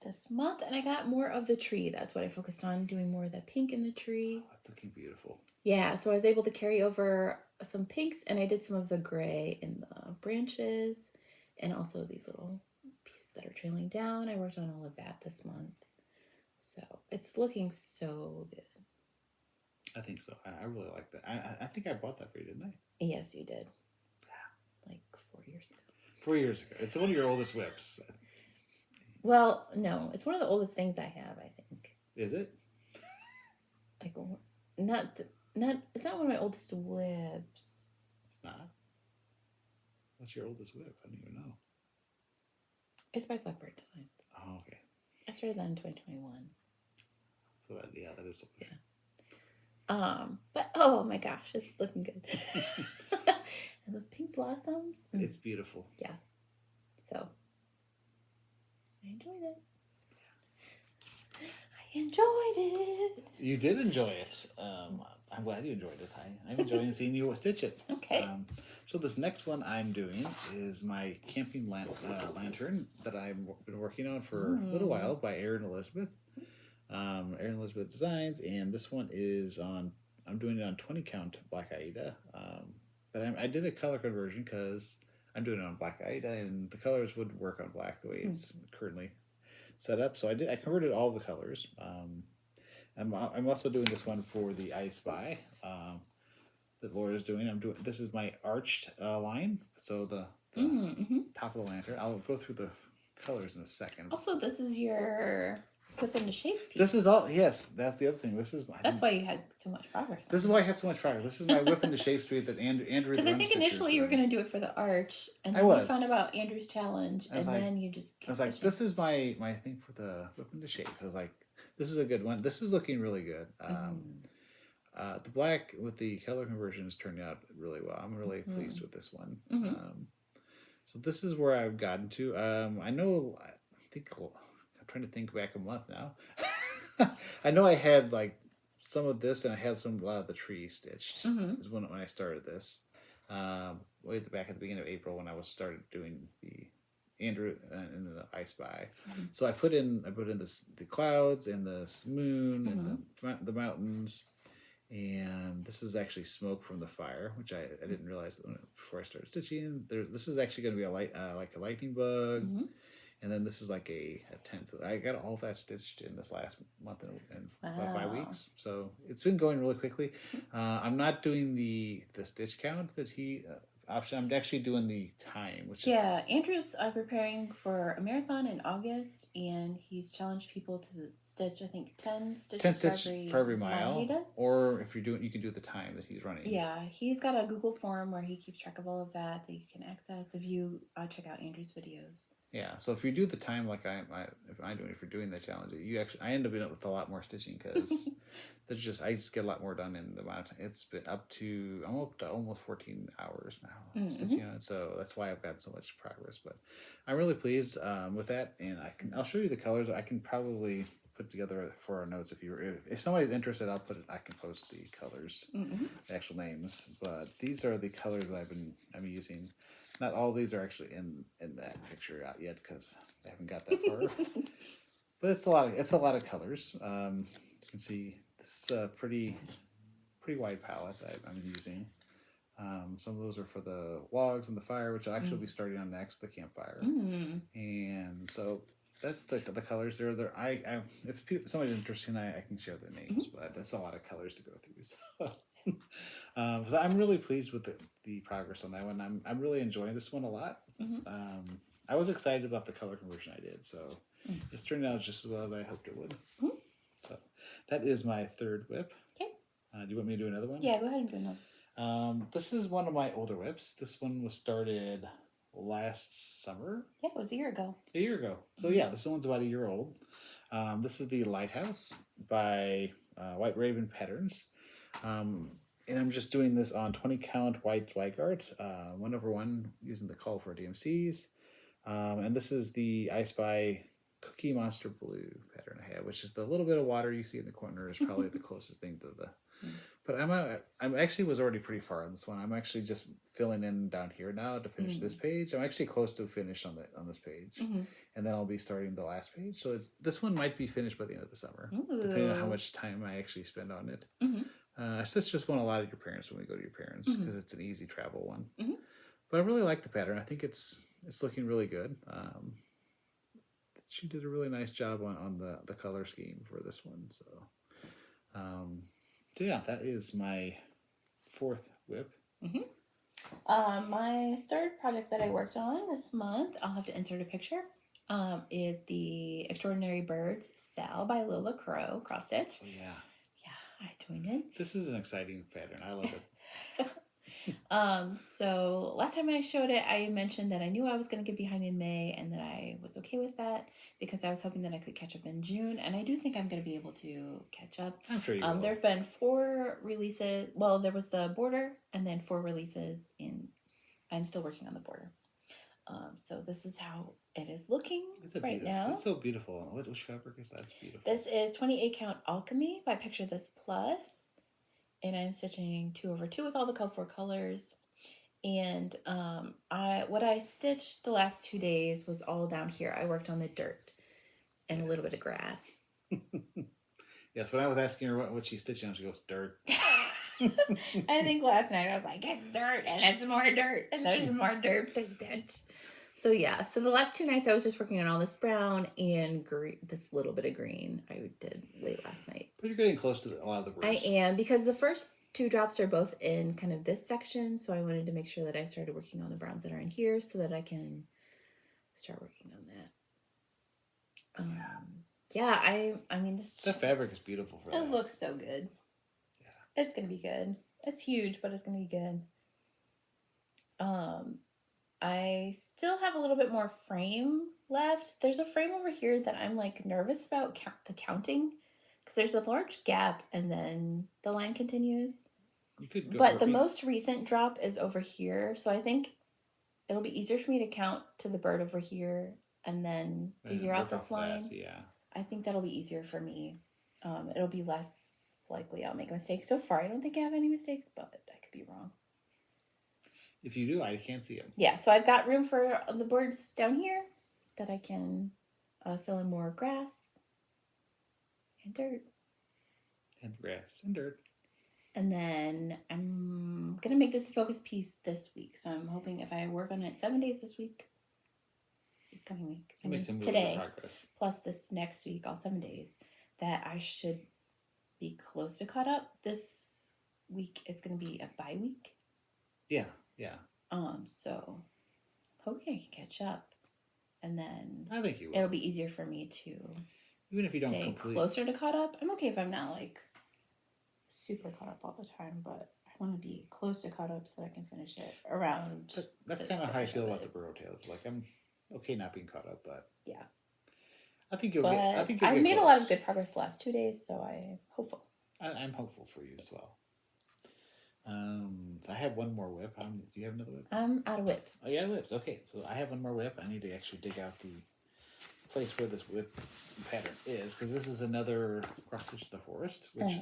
this month, and I got more of the tree. That's what I focused on, doing more of the pink in the tree. Oh, that's looking beautiful. Yeah, so I was able to carry over some pinks, and I did some of the gray in the branches, and also these little pieces that are trailing down. I worked on all of that this month. So it's looking so good. I think so. I really like that. I think I bought that for you, didn't I? Yes, you did. Like 4 years ago. 4 years ago. It's one of your oldest whips. Well, no, it's one of the oldest things I have, I think. Is it? Like, it's not one of my oldest whips. It's not? What's your oldest whip? I don't even know. It's by Bluebird Designs. Oh, okay. I started that in 2021. So that is something. Yeah. But oh my gosh, it's looking good. And those pink blossoms. It's beautiful. Yeah. So I enjoyed it. I enjoyed it. You did enjoy it. I'm glad you enjoyed it. I'm enjoying seeing you stitch it. Okay. So this next one I'm doing is my camping lantern that I've been working on for a little while by Erin Elizabeth. Erin Elizabeth Designs, and this one is on. I'm doing it on 20 count Black Aida, but I did a color conversion because I'm doing it on Black Aida, and the colors would work on black the way it's currently set up. So I converted all the colors. I'm also doing this one for the I Spy that Laura's doing. This is my arched line, so the top of the lantern. I'll go through the colors in a second. Also, this is your whip into shape piece. This is all. Yes, that's the other thing. That's why you had so much progress. This is why I had so much progress. This is my whip into shape suite that Andrew. Because I think initially you were going to do it for the arch, and then you found about Andrew's challenge, and then you just. I was like, this is my thing for the whip into shape. I was like, this is a good one. This is looking really good. The black with the color conversions turned out really well. I'm really pleased with this one. So this is where I've gotten to. I'm trying to think back a month now. I know I had like some of this, and I had a lot of the tree stitched. Is when I started this. Way back at the beginning of April when I started doing the Andrew and the I Spy. So I put in the clouds and the moon and the mountains. And this is actually smoke from the fire, which I didn't realize before I started stitching. This is actually going to be like a lightning bug, and then this is like a tent. I got all that stitched in this last month and 5 weeks, so it's been going really quickly. I'm not doing the stitch count that he option. I'm actually doing the time, which Andrew's preparing for a marathon in August, and he's challenged people to stitch, I think, 10 stitches for every mile he does. Or if you're doing, you can do the time that he's running. Yeah, he's got a Google form where he keeps track of all of that you can access if you check out Andrew's videos. Yeah, so if you do the time like if you're doing that challenge, I end up with a lot more stitching because I just get a lot more done in the amount of time. It's been I'm up to almost 14 hours now stitching on it, so that's why I've got so much progress. But I'm really pleased with that, and I'll show you the colors. I can probably put together for our notes if somebody's interested. I can post the colors, the actual names. But these are the colors that I'm using. Not all these are actually in that picture out yet because I haven't got that far. But it's a lot of colors. You can see this is a pretty wide palette that I'm using. Some of those are for the logs and the fire, which I'll actually be starting on next, the campfire. And so that's the colors there. If somebody's interested, I can share their names, but that's a lot of colors to go through. So. So I'm really pleased with the progress on that one. I'm really enjoying this one a lot. I was excited about the color conversion I did, so it's turned out just as well as I hoped it would. So that is my third whip. Okay. Do you want me to do another one? Yeah, go ahead and do another. This is one of my older whips. This one was started last summer. Yeah, it was a year ago. So yeah, this one's about a year old. This is the Lighthouse by White Raven Patterns. And I'm just doing this on 20 count white Zweigart, 1/1 using the call for DMCs. And this is the I Spy Cookie Monster Blue pattern I have, which is the little bit of water you see in the corner is probably the closest thing to the. But I'm actually was already pretty far on this one. I'm actually just filling in down here now to finish this page. I'm actually close to finish on this page, and then I'll be starting the last page. So this one might be finished by the end of the summer, depending on how much time I actually spend on it. I just want a lot of your parents when we go to your parents because it's an easy travel one. But I really like the pattern. I think it's looking really good. She did a really nice job on the color scheme for this one. So, yeah, that is my fourth whip. My third project that I worked on this month, I'll have to insert a picture, is the Extraordinary Birds Sal by Lola Crow cross stitch. Oh, yeah. I joined in. This is an exciting pattern. I love it. So last time I showed it, I mentioned that I knew I was going to get behind in May and that I was okay with that because I was hoping that I could catch up in June. And I do think I'm going to be able to catch up. I'm sure you will. There have been 4 releases. Well, there was the border and then 4 releases I'm still working on the border. So this is how it is looking now. It's so beautiful. Which fabric is that? It's beautiful. This is 28 count Alchemy by Picture This Plus. And I'm stitching 2/2 with all the code 4 colors. And what I stitched the last 2 days was all down here. I worked on the dirt and a little bit of grass. Yes, when I was asking her what she's stitching on, she goes, dirt. I think last night I was like, it's dirt and it's more dirt and there's more dirt to stitch. So yeah, so the last 2 nights I was just working on all this brown and green, this little bit of green I did late last night. But you're getting close to a lot of the birds. I am, because the first 2 drops are both in kind of this section, so I wanted to make sure that I started working on the browns that are in here so that I can start working on that. Yeah, I mean, the fabric is beautiful for that. It looks so good. Yeah. It's going to be good. It's huge, but it's going to be good. I still have a little bit more frame left. There's a frame over here that I'm like nervous about the counting, because there's a large gap and then the line continues. You could go, but the most recent drop is over here, so I think it'll be easier for me to count to the bird over here and then figure out this line. Yeah, I think that'll be easier for me. It'll be less likely I'll make a mistake. So far, I don't think I have any mistakes, but I could be wrong. If you do, I can't see them. Yeah, so I've got room for the birds down here that I can fill in more grass and dirt. And grass and dirt. And then I'm going to make this a focus piece this week. So I'm hoping if I work on it 7 days this week, this coming week, I mean today, progress. Plus this next week, all 7 days, that I should be close to caught up. This week is going to be a bye week. Yeah. So hoping I can catch up, and then I think you will. It'll be easier for me to even if you stay closer to caught up. I'm okay if I'm not like super caught up all the time, but I want to be close to caught up so that I can finish it around. But that's kind of how I feel about the burrow tails. Like, I'm okay not being caught up, but yeah, I think you'll get. I think you'll I've get made close. a lot of good progress the last 2 days, so I'm hopeful. I'm hopeful for you as well. So I have one more whip. Do you have another whip? I'm out of whips. Oh, yeah, whips. Okay, so I have one more whip. I need to actually dig out the place where this whip pattern is, because this is another cross stitch the forest, which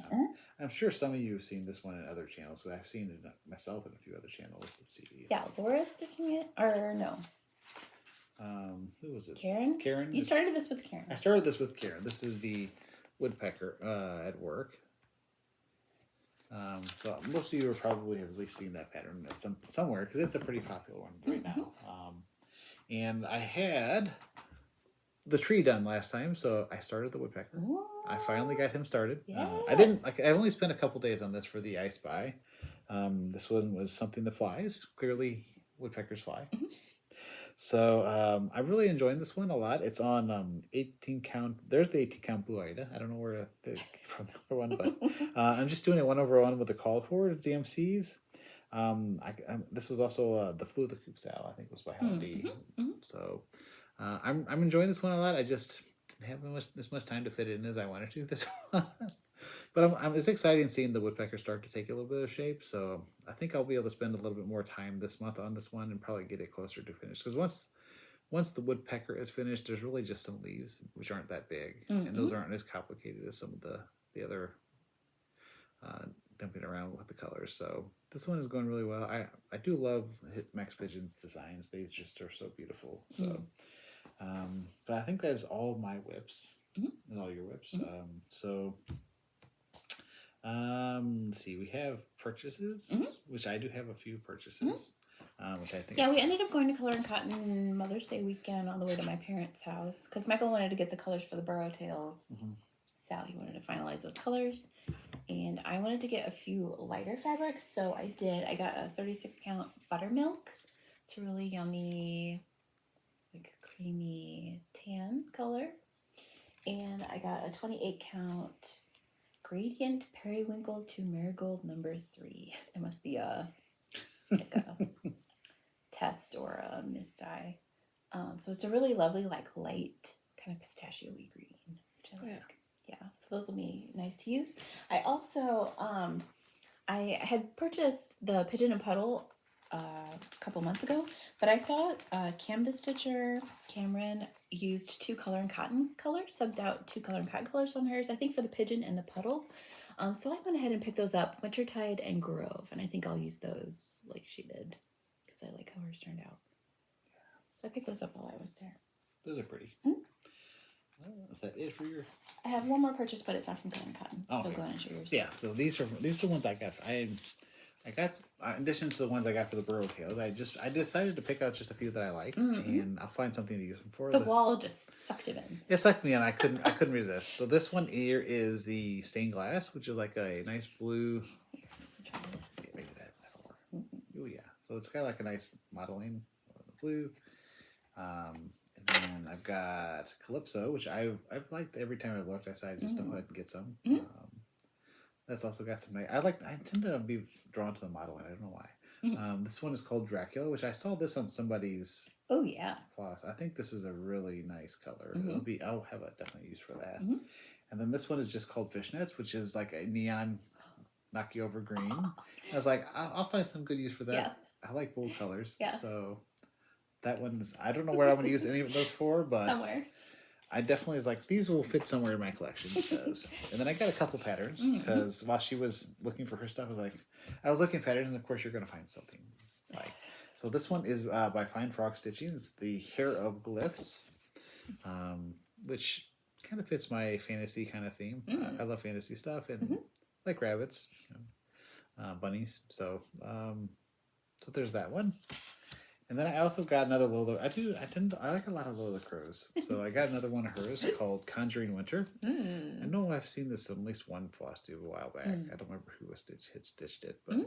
I'm sure some of you have seen this one in other channels. So I've seen it myself in a few other channels. Let's see. Yeah, Laura's stitching it, or no? Who was it? Karen. Karen. You started this with Karen. I started this with Karen. This is the woodpecker at work. So most of you probably have at least seen that pattern at somewhere, because it's a pretty popular one right now. And I had the tree done last time, so I started the woodpecker. Ooh. I finally got him started. Yes. I only spent a couple days on this for the I Spy. This one was something that flies. Clearly, woodpeckers fly. So I'm really enjoying this one a lot. It's on 18 count. There's the 18 count Blue Aida. I don't know where they came from the other one, but I'm just doing it 1/1 with the call for DMCs. This was also the Flew the Coop Sal, I think was by Helen D. So I'm enjoying this one a lot. I just didn't have as much time to fit it in as I wanted to this one. But it's exciting seeing the woodpecker start to take a little bit of shape. So I think I'll be able to spend a little bit more time this month on this one and probably get it closer to finish. Because once the woodpecker is finished, there's really just some leaves, which aren't that big. And those aren't as complicated as some of the other dumping around with the colors. So this one is going really well. I do love Max Pigeon's designs. They just are so beautiful. So, but I think that's all of my whips and all your whips. Let's see, we have purchases, which I do have a few purchases, which I think. Yeah, we ended up going to Colour&Cotton Mother's Day weekend on the way to my parents' house, because Michael wanted to get the colors for the burrow tails. Sally wanted to finalize those colors, and I wanted to get a few lighter fabrics, so I did. I got a 36 count buttermilk. It's a really yummy, like creamy tan color, and I got a 28 count Gradient Periwinkle to Marigold number 3. It must be a test or a misdye. So it's a really lovely, like light kind of pistachio-y green, which I like. Yeah, so those will be nice to use. I also I had purchased the Pigeon and Puddle a couple months ago, but I saw Canvas Stitcher Cameron used 2 Colour&Cotton colors, subbed out 2 Colour&Cotton colors on hers, I think for the Pigeon and the Puddle. So I went ahead and picked those up, Wintertide and Grove, and I think I'll use those like she did, because I like how hers turned out. So I picked those up while I was there. Those are pretty. Is that it for your? I have one more purchase, but it's not from Colour&Cotton. Oh, so okay. go ahead and show yours. Yeah, so these are the ones I got. I got in addition to the ones I got for the Burrow Tales. I decided to pick out just a few that I like, and I'll find something to use them for. The wall just sucked it in. It sucked me in. I couldn't resist. So this one here is the stained glass, which is like a nice blue. Maybe that'll work. Oh yeah. So it's got like a nice modeling of the blue. And then I've got Calypso, which I've liked every time I've looked. I decided just to go ahead and get some. That's also got some nice. I tend to be drawn to the modeling. I don't know why. This one is called Dracula, which I saw this on somebody's. Oh yeah. Floss. I think this is a really nice color. I'll have a definite use for that. And then this one is just called Fishnets, which is like a neon knock you over green. I was like, I'll find some good use for that. Yeah. I like bold colors. Yeah. So that one's, I don't know where I'm going to use any of those for, but somewhere. I definitely was like, these will fit somewhere in my collection because, and then I got a couple patterns because while she was looking for her stuff, I was looking at patterns, and of course you're going to find something like. So this one is by Fine Frog Stitching. It's the Hair of Glyphs, which kind of fits my fantasy kind of theme. I love fantasy stuff and like rabbits, bunnies. So so there's that one. And then I also got another Lola. I like a lot of Lola Crows. So I got another one of hers called Conjuring Winter. I know I've seen this in at least one Flosstube a while back. I don't remember who had stitched it, but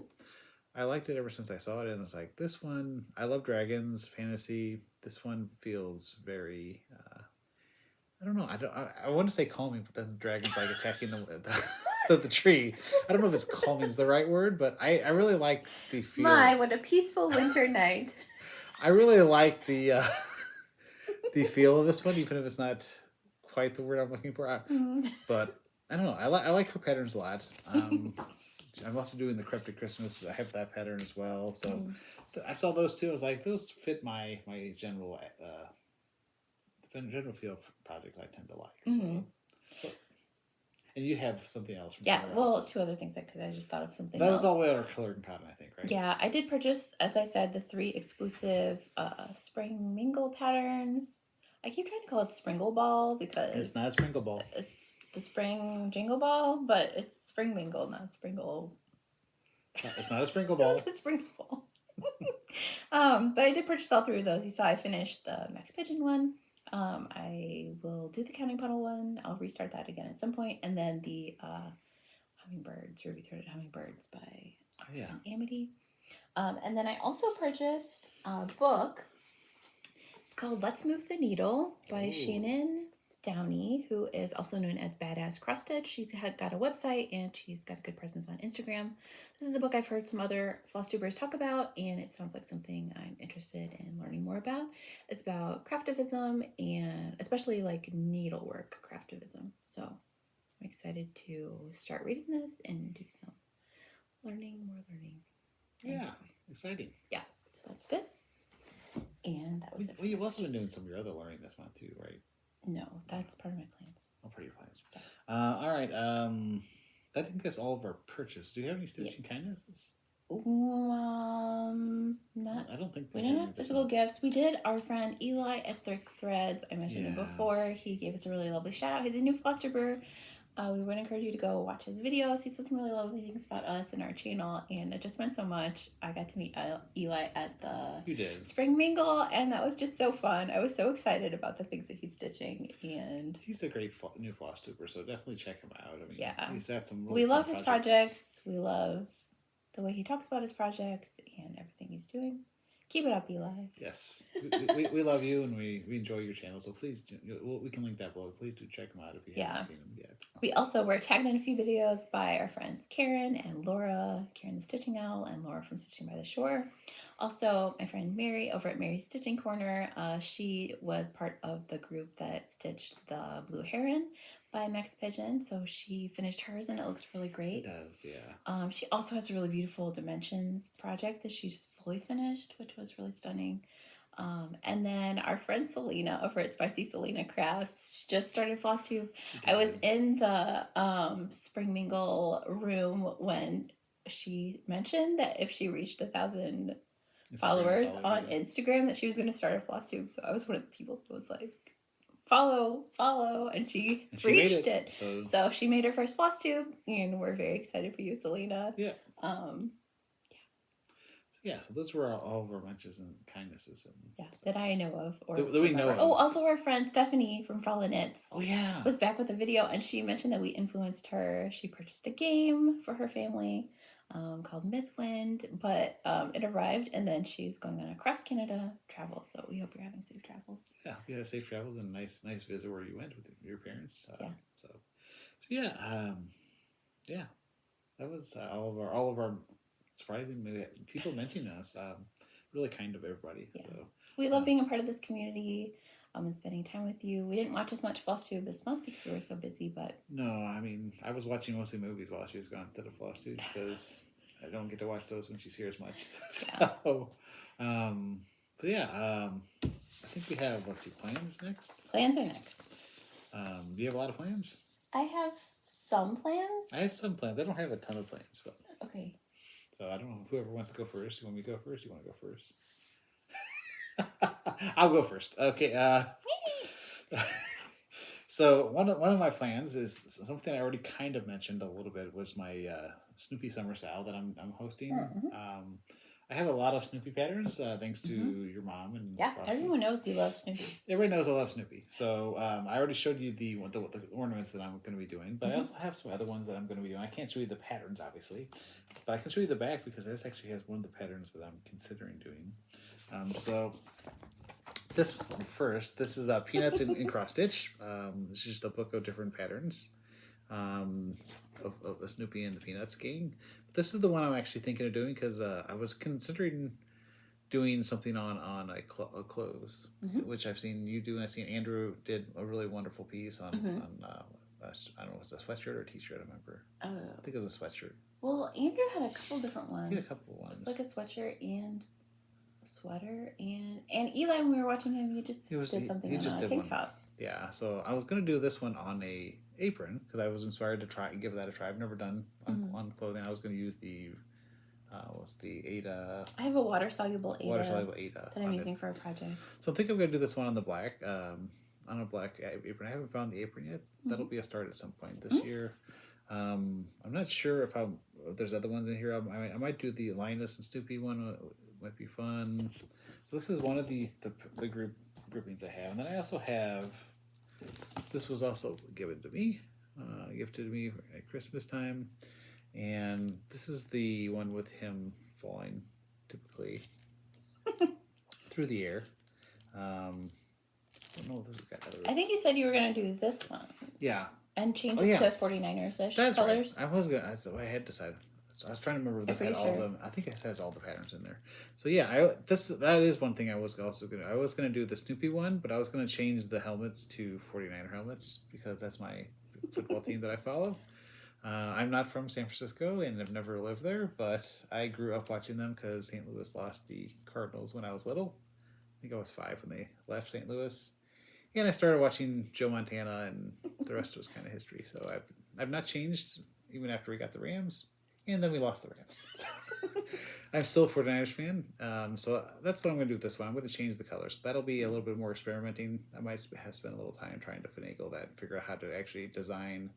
I liked it ever since I saw it. And I was like, this one, I love dragons, fantasy. This one feels very, I don't know. I want to say calming, but then the dragon's like attacking the tree. I don't know if it's calming is the right word, but I really like the feel. What a peaceful winter night. I really like the feel of this one, even if it's not quite the word I'm looking for. But I don't know. I like her patterns a lot. I'm also doing the Cryptic Christmas. I have that pattern as well. So I saw those two. I was like, those fit my general feel of project I tend to like. So, and you have something else from somewhere else. Two other things because I just thought of something that else. was all the way on our Colour&Cotton, I think, right? Yeah, I did purchase, as I said, the 3 exclusive Spring Mingle patterns. I keep trying to call it Springle Ball because it's not a Springle Ball. It's the Spring Jingle Ball, but it's Spring Mingle, not Springle. It's not a Sprinkle Ball. It's a Springle Ball. But I did purchase all 3 of those. You saw I finished the Max Pigeon one. I will do the Counting Puddle one. I'll restart that again at some point. And then the Hummingbirds, Ruby Throated Hummingbirds by Amity. And then I also purchased a book. It's called Let's Move the Needle by Shannon Downey, who is also known as Badass Cross Stitch. She's got a website and she's got a good presence on Instagram. This is a book I've heard some other Flosstubers talk about, and it sounds like something I'm interested in learning more about. It's about craftivism and especially like needlework craftivism. So I'm excited to start reading this and do some more learning. Yeah, exciting. Yeah, so that's good. And that was it. Well, you've also been doing some of your other learning this month too, right? No, that's part of my plans. Oh, part of your plans. Yeah. All right. I think that's all of our purchase. Do you have any stitching kindnesses? Not. I don't think we didn't have physical gifts. We did. Our friend Eli at Thrift Threads. I mentioned him before. He gave us a really lovely shout out. He's a new Flosstuber. We would encourage you to go watch his videos. He said some really lovely things about us and our channel, and it just meant so much. I got to meet Eli at the Spring Mingle, and that was just so fun. I was so excited about the things that he's stitching, and he's a great new Flosstuber, so definitely check him out. I mean, he's had some. Really we love his projects. We love the way he talks about his projects and everything he's doing. Keep it up, Eli. Yes. we love you and we enjoy your channel. So please, we can link that below. Please do check them out if you haven't seen them yet. We also were tagged in a few videos by our friends Karen and Laura. Karen the Stitching Owl and Laura from Stitching by the Shore. Also, my friend Mary over at Mary's Stitching Corner. She was part of the group that stitched the Blue Heron by Max Pigeon. So she finished hers and it looks really great. It does, yeah. She also has a really beautiful Dimensions project that she just fully finished, which was really stunning. And then our friend Selena over at Spicy Selena Crafts just started Flosstube. I was in the Spring Mingle room when she mentioned that if she reached 1,000 followers on Instagram that she was going to start a Flosstube. So I was one of the people who was like follow, and she reached it. So she made her first Flosstube, and we're very excited for you, Selena. Yeah. So those were all of our mentions and kindnesses. That I know of. Or that we know of. Oh, also our friend Stephanie from Frolic Knits. Oh, yeah. Was back with a video, and she mentioned that we influenced her. She purchased a game for her family called Mythwind, but it arrived, and then she's going on a cross-Canada travel, so we hope you're having safe travels. Yeah, you had safe travels and a nice visit where you went with your parents. That was all of our surprising people mentioning us. Really kind of everybody. Yeah. So we love being a part of this community and spending time with you. We didn't watch as much Flosstube this month because we were so busy, but no, I mean, I was watching mostly movies while she was gone to the Flosstube because I don't get to watch those when she's here as much. So, but yeah, I think we have, plans next? Plans are next. Do you have a lot of plans? I have some plans. I have some plans. I don't have a ton of plans, but okay. So I don't know, whoever wants to go first. You want me to go first? You want to go first? I'll go first. Okay. So one of my plans is something I already kind of mentioned a little bit, was my Snoopy Summer Sale that I'm hosting. Mm-hmm. I have a lot of Snoopy patterns thanks to your mom and Frosty. Everyone knows you love Snoopy. Everybody knows I love Snoopy. So I already showed you the ornaments that I'm going to be doing, but I also have some other ones that I'm going to be doing. I can't show you the patterns, obviously, but I can show you the back because this actually has one of the patterns that I'm considering doing. So this is Peanuts in Cross Stitch. This is just a book of different patterns of the Snoopy and the Peanuts gang. This is the one I'm actually thinking of doing because I was considering doing something on a clothes, which I've seen you do, and I've seen Andrew did a really wonderful piece on I don't know, was it a sweatshirt or a t-shirt? I remember. I think it was a sweatshirt. Well, Andrew had a couple different ones. He had a couple ones. It's like a sweatshirt and a sweater, and Eli, when we were watching him, he did something on a tank top. Yeah, so I was going to do this one on a apron because I was inspired to give that a try. I've never done on clothing. I was going to use the Aida. I have a water soluble Aida that I'm using it for a project. So I think I'm going to do this one on the black on a black apron. I haven't found the apron yet. That'll be a start at some point this year. I'm not sure if there's other ones in here. I might do the Linus and Snoopy one. Might be fun. So this is one of the groupings I have, and then I also have. This was also given to me, gifted to me at Christmas time, and this is the one with him falling, typically through the air. I don't know if this has got other. I think you said you were going to do this one. Yeah. And change it to 49ers-ish colors. Right. I was gonna. That's what I had decided. So I was trying to remember if it had all of them. I think it has all the patterns in there. So yeah, that is one thing I was also gonna. I was gonna do the Snoopy one, but I was gonna change the helmets to 49er helmets because that's my football team that I follow. I'm not from San Francisco and I've never lived there, but I grew up watching them because St. Louis lost the Cardinals when I was little. I think I was 5 when they left St. Louis. And I started watching Joe Montana, and the rest was kind of history. So I've not changed even after we got the Rams, and then we lost the Rams. I'm still a 49ers fan, so that's what I'm going to do with this one. I'm going to change the colors. That'll be a little bit more experimenting. I might have spent a little time trying to finagle that and figure out how to actually design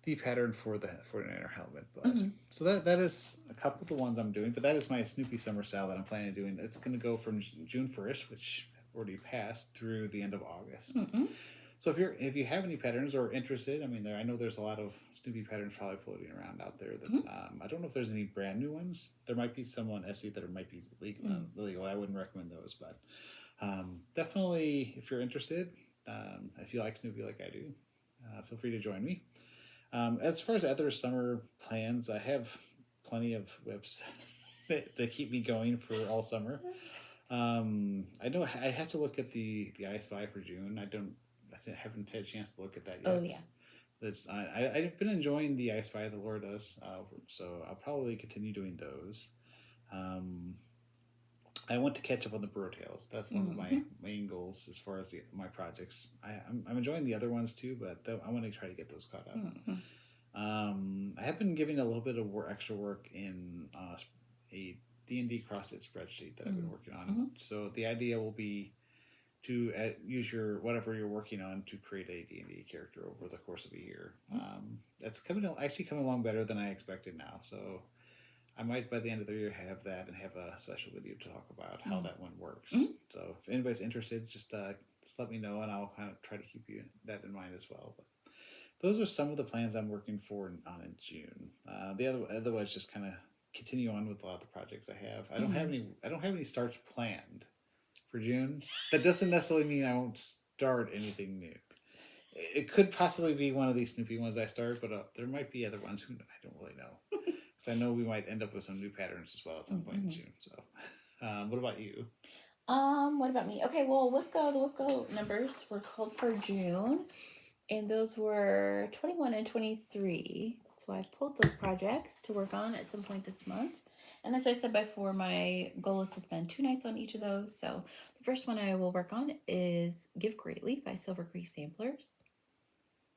the pattern for the 49er helmet. But so that is a couple of the ones I'm doing, but that is my Snoopy Summer Sale that I'm planning on doing. It's going to go from June 1st, which already passed, through the end of August. So if you have any patterns or interested, I mean, I know there's a lot of Snoopy patterns probably floating around out there. That I don't know if there's any brand new ones. There might be some on Etsy that might be legal. I wouldn't recommend those, but definitely if you're interested, if you like Snoopy like I do, feel free to join me. As far as other summer plans, I have plenty of whips to keep me going for all summer. I know I have to look at the I Spy for June. I haven't had a chance to look at that yet. Oh yeah. I've been enjoying the I Spy the Lord does, so I'll probably continue doing those. I want to catch up on the Burrow Tales. That's one of my main goals as far as my projects. I'm enjoying the other ones too, but I want to try to get those caught up. I have been giving a little bit of extra work in a D&D cross-stitch spreadsheet that I've been working on. So the idea will be to use your whatever you're working on to create a D&D character over the course of a year. That's actually coming along better than I expected now. So I might by the end of the year have that and have a special video to talk about how that one works. So if anybody's interested, just let me know and I'll kind of try to keep that in mind as well. But those are some of the plans I'm working on in June. The other was just kind of continue on with a lot of the projects I have. I don't have any starts planned for June. That doesn't necessarily mean I won't start anything new. It could possibly be one of these Snoopy ones I start, but there might be other ones who I don't really know. Because I know we might end up with some new patterns as well at some point in June. So, what about you? What about me? Okay, well, the WIPGO numbers were called for June, and those were 21 and 23. So I pulled those projects to work on at some point this month. And as I said before, my goal is to spend 2 nights on each of those. So the first one I will work on is Give Greatly by Silver Creek Samplers.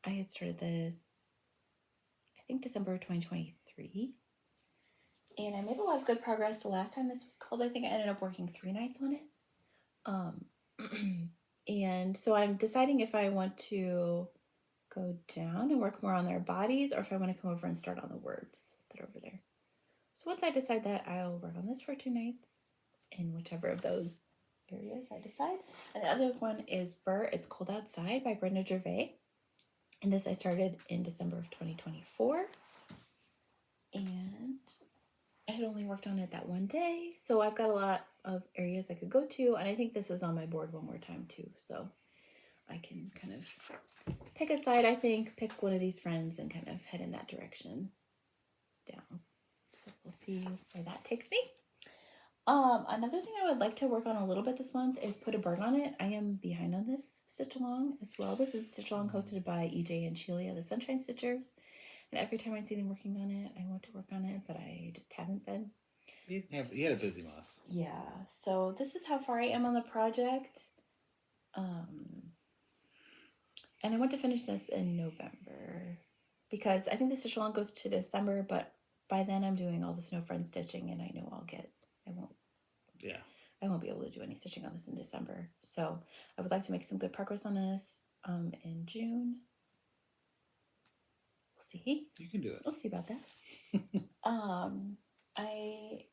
I had started this, I think, December of 2023. And I made a lot of good progress the last time this was called. I think I ended up working 3 nights on it. And so I'm deciding if I want to go down and work more on their bodies or if I want to come over and start on the words that are over there. So once I decide that, I'll work on this for 2 nights in whichever of those areas I decide. And the other one is Burr, It's Cold Outside by Brenda Gervais. And this I started in December of 2024. And I had only worked on it that one day. So I've got a lot of areas I could go to. And I think this is on my board one more time too. So I can kind of pick a side, pick one of these friends and kind of head in that direction down. So we'll see where that takes me. Another thing I would like to work on a little bit this month is put a bird on it. I am behind on this stitch along as well. This is a stitch along hosted by EJ and Shelia, the Sunshine Stitchers. And every time I see them working on it, I want to work on it, but I just haven't been. You had a busy month. Yeah, so this is how far I am on the project. And I want to finish this in November because I think the stitch along goes to December, but by then I'm doing all the Snow Friend stitching and I know I won't be able to do any stitching on this in December. So I would like to make some good progress on this in June. We'll see. You can do it. We'll see about that. I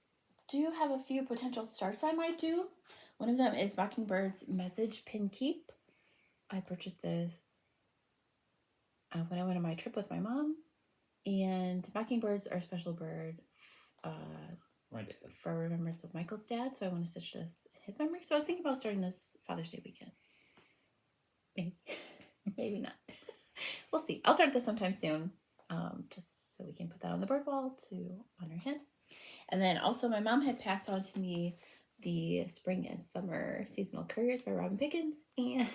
do have a few potential starts I might do. One of them is Mockingbird's Message Pin Keep. I purchased this when I went on my trip with my mom. And Mockingbirds are a special bird for remembrance of Michael's dad. So I want to stitch this in his memory. So I was thinking about starting this Father's Day weekend. Maybe. Maybe not. We'll see. I'll start this sometime soon. Just so we can put that on the bird wall to honor him. And then also my mom had passed on to me the Spring and Summer Seasonal Couriers by Robin Pickens. And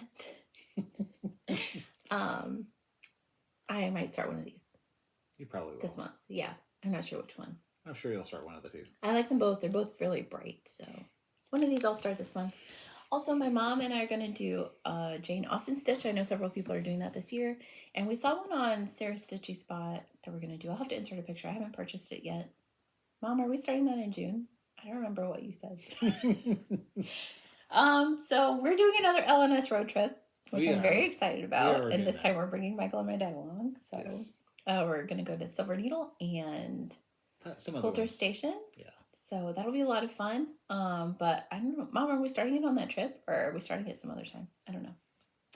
I might start one of these. You probably will. This month. Yeah. I'm not sure which one. I'm sure you'll start one of the two. I like them both. They're both really bright. So one of these I'll start this month. Also, my mom and I are going to do a Jane Austen stitch. I know several people are doing that this year. And we saw one on Sarah's Stitchy Spot that we're going to do. I'll have to insert a picture. I haven't purchased it yet. Mom, are we starting that in June? I don't remember what you said. So we're doing another LNS road trip, which I'm very excited about. And this time we're bringing Michael and my dad along. So yes. We're going to go to Silver Needle and Coulter Station. Yeah. So that'll be a lot of fun. But I don't know. Mom, are we starting it on that trip or are we starting it some other time? I don't know.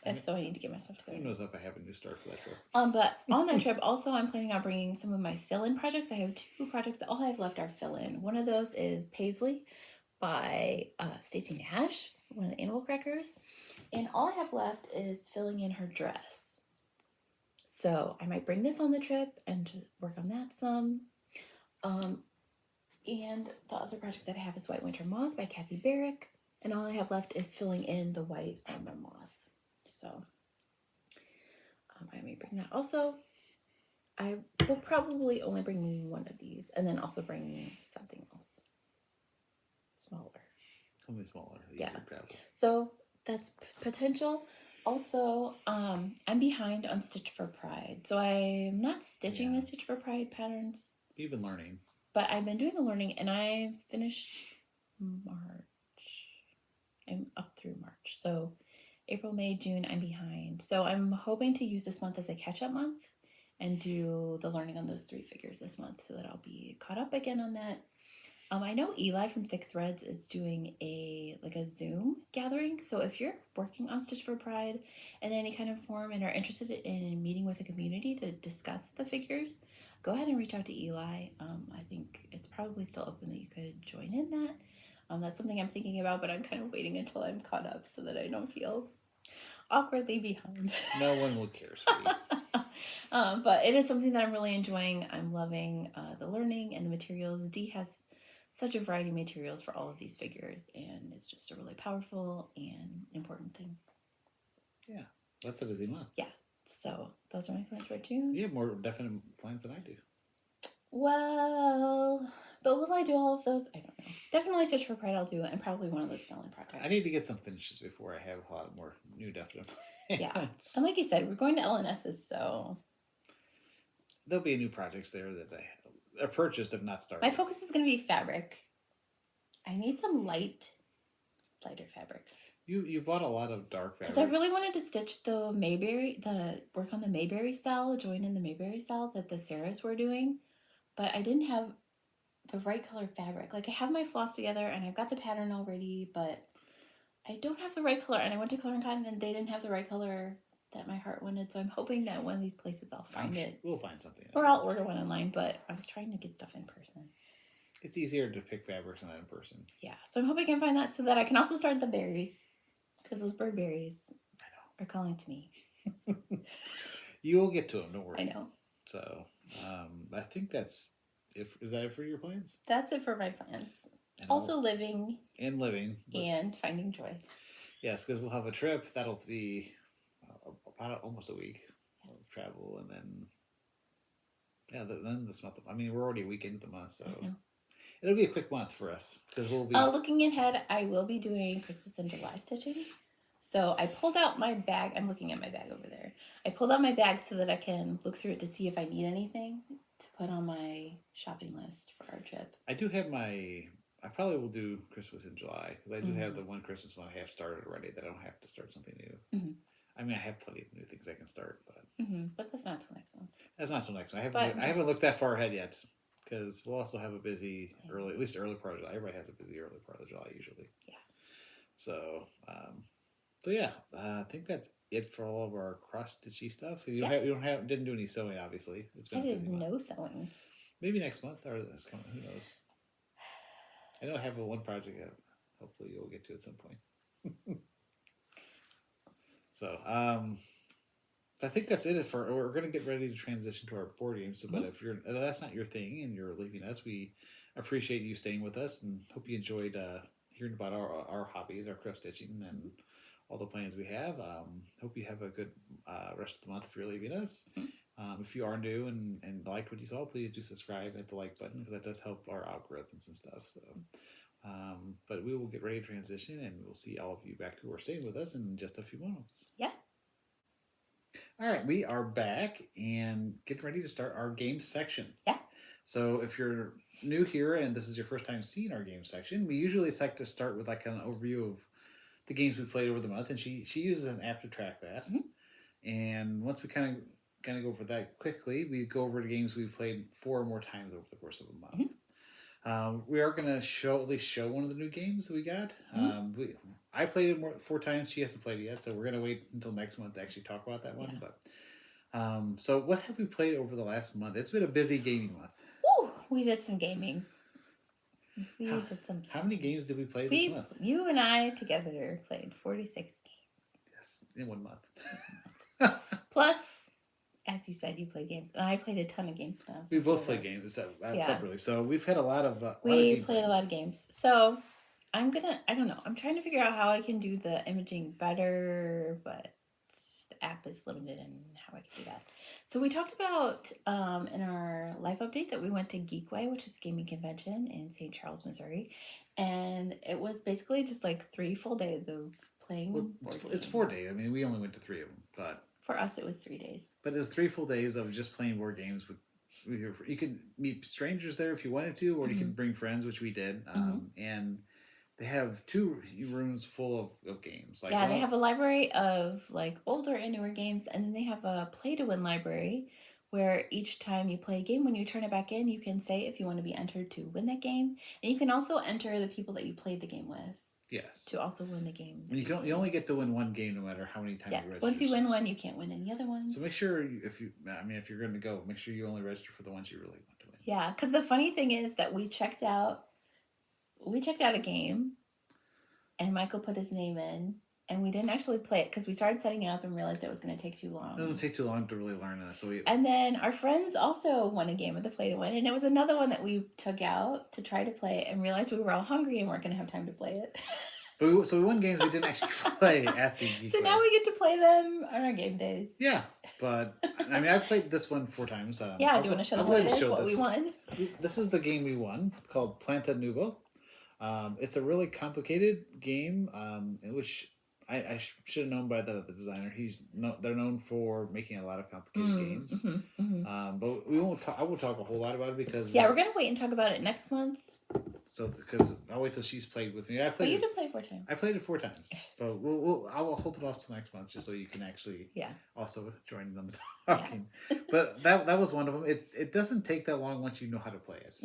If so, I need to get myself together. Who knows if I have a new start for that trip. But on that trip, also, I'm planning on bringing some of my fill-in projects. I have 2 projects that all I have left are fill-in. One of those is Paisley by Stacey Nash, one of the Animal Crackers. And all I have left is filling in her dress. So I might bring this on the trip and just work on that some. And the other project that I have is White Winter Moth by Kathy Barrick. And all I have left is filling in the white on the moth. So I may bring that. Also, I will probably only bring one of these and then also bring something else. Smaller. Something smaller. Yeah. So that's potential. Also, I'm behind on Stitch for Pride. So I'm not stitching the Stitch for Pride patterns. You've been learning. But I've been doing the learning and I finished March. I'm up through March. So April, May, June, I'm behind. So I'm hoping to use this month as a catch-up month and do the learning on those 3 figures this month so that I'll be caught up again on that. I know Eli from Thick Threads is doing a Zoom gathering. So if you're working on Stitch for Pride in any kind of form and are interested in meeting with the community to discuss the figures, go ahead and reach out to Eli. I think it's probably still open that you could join in that. That's something I'm thinking about, but I'm kind of waiting until I'm caught up so that I don't feel awkwardly behind. No one will care, sweetie. But it is something that I'm really enjoying. I'm loving the learning and the materials. Dee has such a variety of materials for all of these figures, and it's just a really powerful and important thing. Yeah, that's a busy month. Yeah, so those are my plans for June. You have more definite plans than I do. Well, but will I do all of those? I don't know. Definitely Stitch for Pride I'll do, and probably one of those Felon projects. I need to get some finishes before I have a lot more new definite plans. Yeah, and like you said, we're going to LNS's, so there'll be new projects there that are purchased if not started. My focus is going to be fabric. I need some lighter fabrics. You bought a lot of dark fabrics. Because I really wanted to stitch the work on the Mayberry style, join in the Mayberry style that the Sarahs were doing, but I didn't have the right color fabric. Like I have my floss together and I've got the pattern already, but I don't have the right color. And I went to Colour&Cotton and they didn't have the right color that my heart wanted. So I'm hoping that one of these places I'll find it. We'll find something. Or I'll order one online, but I was trying to get stuff in person. It's easier to pick fabrics than that in person. Yeah, so I'm hoping I can find that so that I can also start the berries. Because those bird berries are calling to me. You will get to them, don't worry. I know. So, I think that's it. Is that it for your plans? That's it for my plans. And also living. And living. And finding joy. Yes, because we'll have a trip. That'll be about almost a week of travel. And then, then this month. I mean, we're already a week into the month, so it'll be a quick month for us. Because we'll be... looking ahead, I will be doing Christmas in July stitching. So I pulled out my bag. I'm looking at my bag over there. I pulled out my bag so that I can look through it to see if I need anything to put on my shopping list for our trip. I do have I probably will do Christmas in July because I do have the one Christmas one I have started already that I don't have to start something new. Mm-hmm. I mean, I have plenty of new things I can start, but that's not till next month. That's not till next one. I haven't looked that far ahead yet because we'll also have a busy early part of July. Everybody has a busy early part of July usually. Yeah. So, yeah, I think that's it for all of our cross-stitchy stuff. Didn't do any sewing, obviously. It's been busy month. No sewing. Maybe next month or this coming. Who knows? I know I have one project that hopefully you'll get to at some point. So, I think that's it. We're going to get ready to transition to our board games. So, but if that's not your thing and you're leaving us, we appreciate you staying with us and hope you enjoyed hearing about our hobbies, our cross stitching, and all the plans we have. Hope you have a good rest of the month if you're leaving us. If you are new and liked what you saw, please do subscribe, hit the like button because that does help our algorithms and stuff. So, but we will get ready to transition and we'll see all of you back who are staying with us in just a few moments. Yeah. All right, we are back and getting ready to start our game section. Yeah. So if you're new here and this is your first time seeing our game section, we usually like to start with like an overview of the games we played over the month, and she uses an app to track that. Mm-hmm. And once we kind of go over that quickly, we go over the games we've played 4 or more times over the course of a month. Mm-hmm. We are going to at least show one of the new games that we got. Mm-hmm. I played it 4 times. She hasn't played it yet, so we're going to wait until next month to actually talk about that one. Yeah. But so what have we played over the last month? It's been a busy gaming month. Woo! We did some gaming. How many games did we play this month? You and I together played 46 games. Yes, in 1 month. Plus, as you said, you play games, and I played a ton of games now. We both played games separately, so we've had a lot of. We played a lot of games, so I don't know. I'm trying to figure out how I can do the imaging better, but the app is limited in how I can do that. So we talked about in our life update that we went to Geekway, which is a gaming convention in St. Charles, Missouri, and it was basically just like 3 full days of playing. Well, it's 4 days. I mean, we only went to 3 of them, but for us it was 3 days. But it was 3 full days of just playing board games with you could meet strangers there if you wanted to, or you could bring friends, which we did, and They have 2 rooms full of games. Like Yeah, they have a library of like older and newer games, and then they have a play to win library where each time you play a game, when you turn it back in, you can say if you want to be entered to win that game, and you can also enter the people that you played the game with. Yes. To also win the game. And you only get to win one game no matter how many times you register. Once you win one, you can't win any other ones. So make sure if you're going to go, make sure you only register for the ones you really want to win. Yeah, because the funny thing is that we checked out a game, and Michael put his name in, and we didn't actually play it because we started setting it up and realized it was going to take too long. It doesn't take too long to really learn this. And then our friends also won a game of the play to win, and it was another one that we took out to try to play and realized we were all hungry and weren't going to have time to play it. But so we won games we didn't actually play at the Geek So now we get to play them on our game days. Yeah, but I mean, I've played this one 4 times. Do you want to show them what it is, what we won? This is the game we won, called Planta Nubo. It's a really complicated game, which I should have known by the designer. They're known for making a lot of complicated games. But we won't. I won't talk a whole lot about it because we're gonna wait and talk about it next month. So because I'll wait till she's played with me. You did play 4 times. I played it 4 times, but I'll hold it off till next month just so you can actually also join in on the talking. Yeah. But that was one of them. It doesn't take that long once you know how to play it.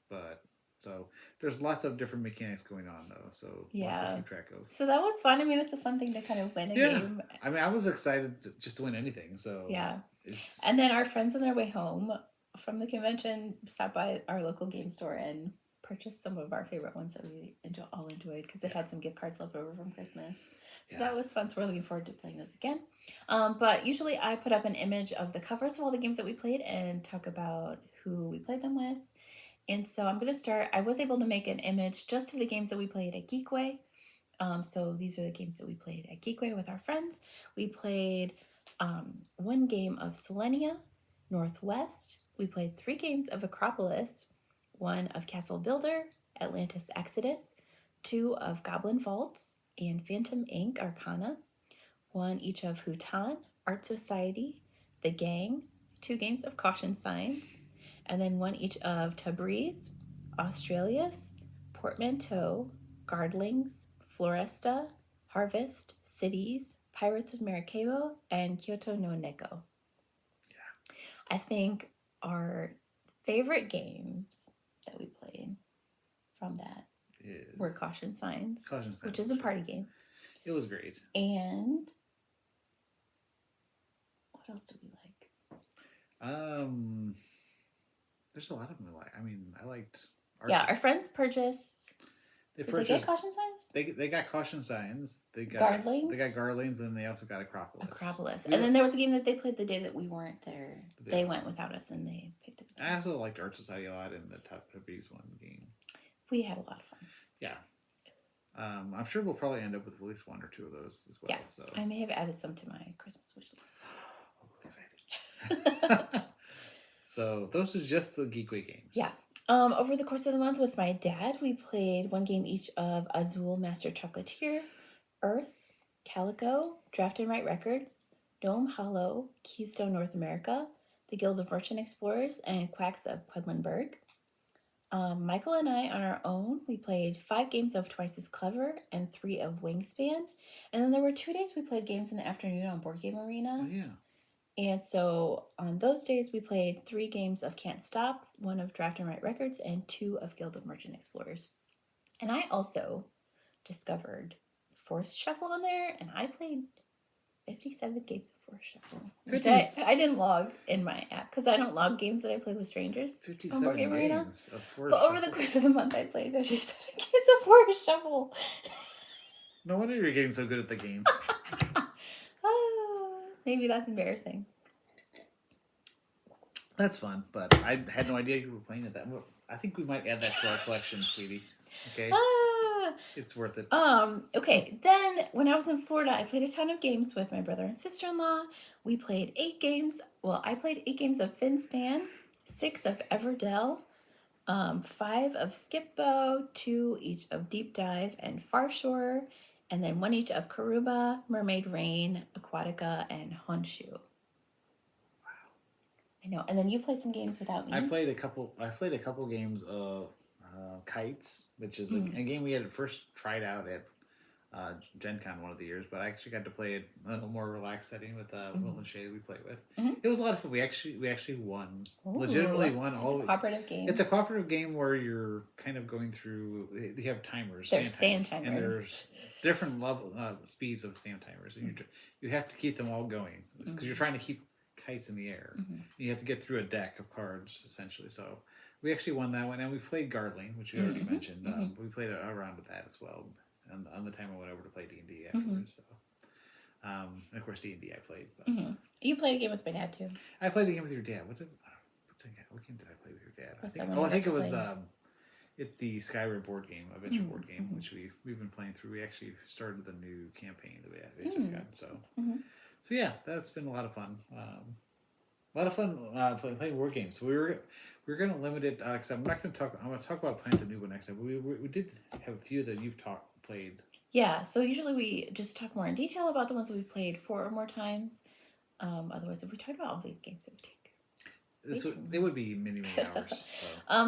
But. So there's lots of different mechanics going on though, so lots to keep track of. So that was fun. I mean, it's a fun thing to kind of win a game. I mean, I was excited just to win anything. So And then our friends on their way home from the convention stopped by our local game store and purchased some of our favorite ones that we all enjoyed because they had some gift cards left over from Christmas. So that was fun. So we're looking forward to playing those again. But usually I put up an image of the covers of all the games that we played and talk about who we played them with. And so I'm going to start. I was able to make an image just of the games that we played at Geekway. So these are the games that we played at Geekway with our friends. We played 1 game of Selenia, Northwest. We played 3 games of Acropolis, 1 of Castle Builder, Atlantis Exodus, 2 of Goblin Vaults and Phantom Inc. Arcana, 1 each of Hutan, Art Society, The Gang, 2 games of Caution Signs, and then 1 each of Tabriz, Australis, Portmanteau, Guardlings, Floresta, Harvest, Cities, Pirates of Maracaibo, and Kyoto no Neko. Yeah. I think our favorite games that we played from that were Caution Signs, which is a party game. It was great. And what else did we like? There's a lot of them I like. I mean, I liked... our friends purchased... Did they get Caution Signs? They got Caution Signs. They got Guardlings? They got Guardlings, and they also got Acropolis. And then there was a game that they played the day that we weren't there. They went without us, and they picked up. I also liked Art Society a lot in the Tabriz one game. We had a lot of fun. Yeah. I'm sure we'll probably end up with at least 1 or 2 of those as well. Yeah. So I may have added some to my Christmas wish list. Excited. So those are just the Geekway games. Yeah. Over the course of the month with my dad, we played 1 game each of Azul Master Chocolatier, Earth, Calico, Draft and Write Records, Dome Hollow, Keystone North America, the Guild of Merchant Explorers, and Quacks of Quedlinburg. Michael and I, on our own, we played 5 games of Twice as Clever and 3 of Wingspan. And then there were 2 days we played games in the afternoon on Board Game Arena. Oh, yeah. And so on those days, we played 3 games of Can't Stop, 1 of Draft and Write Records, and 2 of Guild of Merchant Explorers. And I also discovered Forest Shuffle on there, and I played 57 games of Forest Shuffle. Which I didn't log in my app, because I don't log games that I play with strangers 57 on Board Game Arena. Of Forest but over Shuffle. the course of the month, I played 57 games of Forest Shuffle. No wonder you're getting so good at the game. Maybe that's embarrassing. That's fun, but I had no idea you were playing it that much. I think we might add that to our collection, sweetie. Okay? It's worth it. Okay, then when I was in Florida, I played a ton of games with my brother and sister-in-law. We played 8 games. Well, I played 8 games of Finspan, 6 of Everdell, 5 of Skipbo, 2 each of Deep Dive and Farshore, and then 1 each of Karuba, Mermaid Rain, Aquatica, and Honshu. Wow. I know. And then you played some games without me. I played a couple games of Kites, which is a game we had first tried out at Gen Con one of the years, but I actually got to play it in a little more relaxed setting with Will and Shay that we played with. It was a lot of fun. We actually won. Ooh, legitimately won all. It's a cooperative game. It's a cooperative game where you're kind of going through. They have timers. There's sand timers. And there's different level speeds of sand timers, and you have to keep them all going because you're trying to keep kites in the air. You have to get through a deck of cards essentially. So we actually won that one, and we played Gardening, which you already mentioned. We played a round of that as well. And on the time I went over to play D&D afterwards. So, and of course D&D I played. You played a game with my dad too. I played a game with your dad. What game did I play with your dad? I think it was it's the Skyward board game, adventure board game, which we've been playing through. We actually started the new campaign that we just got. So yeah, that's been a lot of fun. A lot of fun playing board games. We were going to limit it because I'm not going to talk. I'm going to talk about Plant a New One next time. We did have a few that you've played. Yeah. So usually we just talk more in detail about the ones that we played 4 or more times. Otherwise, if we talked about all these games, it would take. They would be many hours.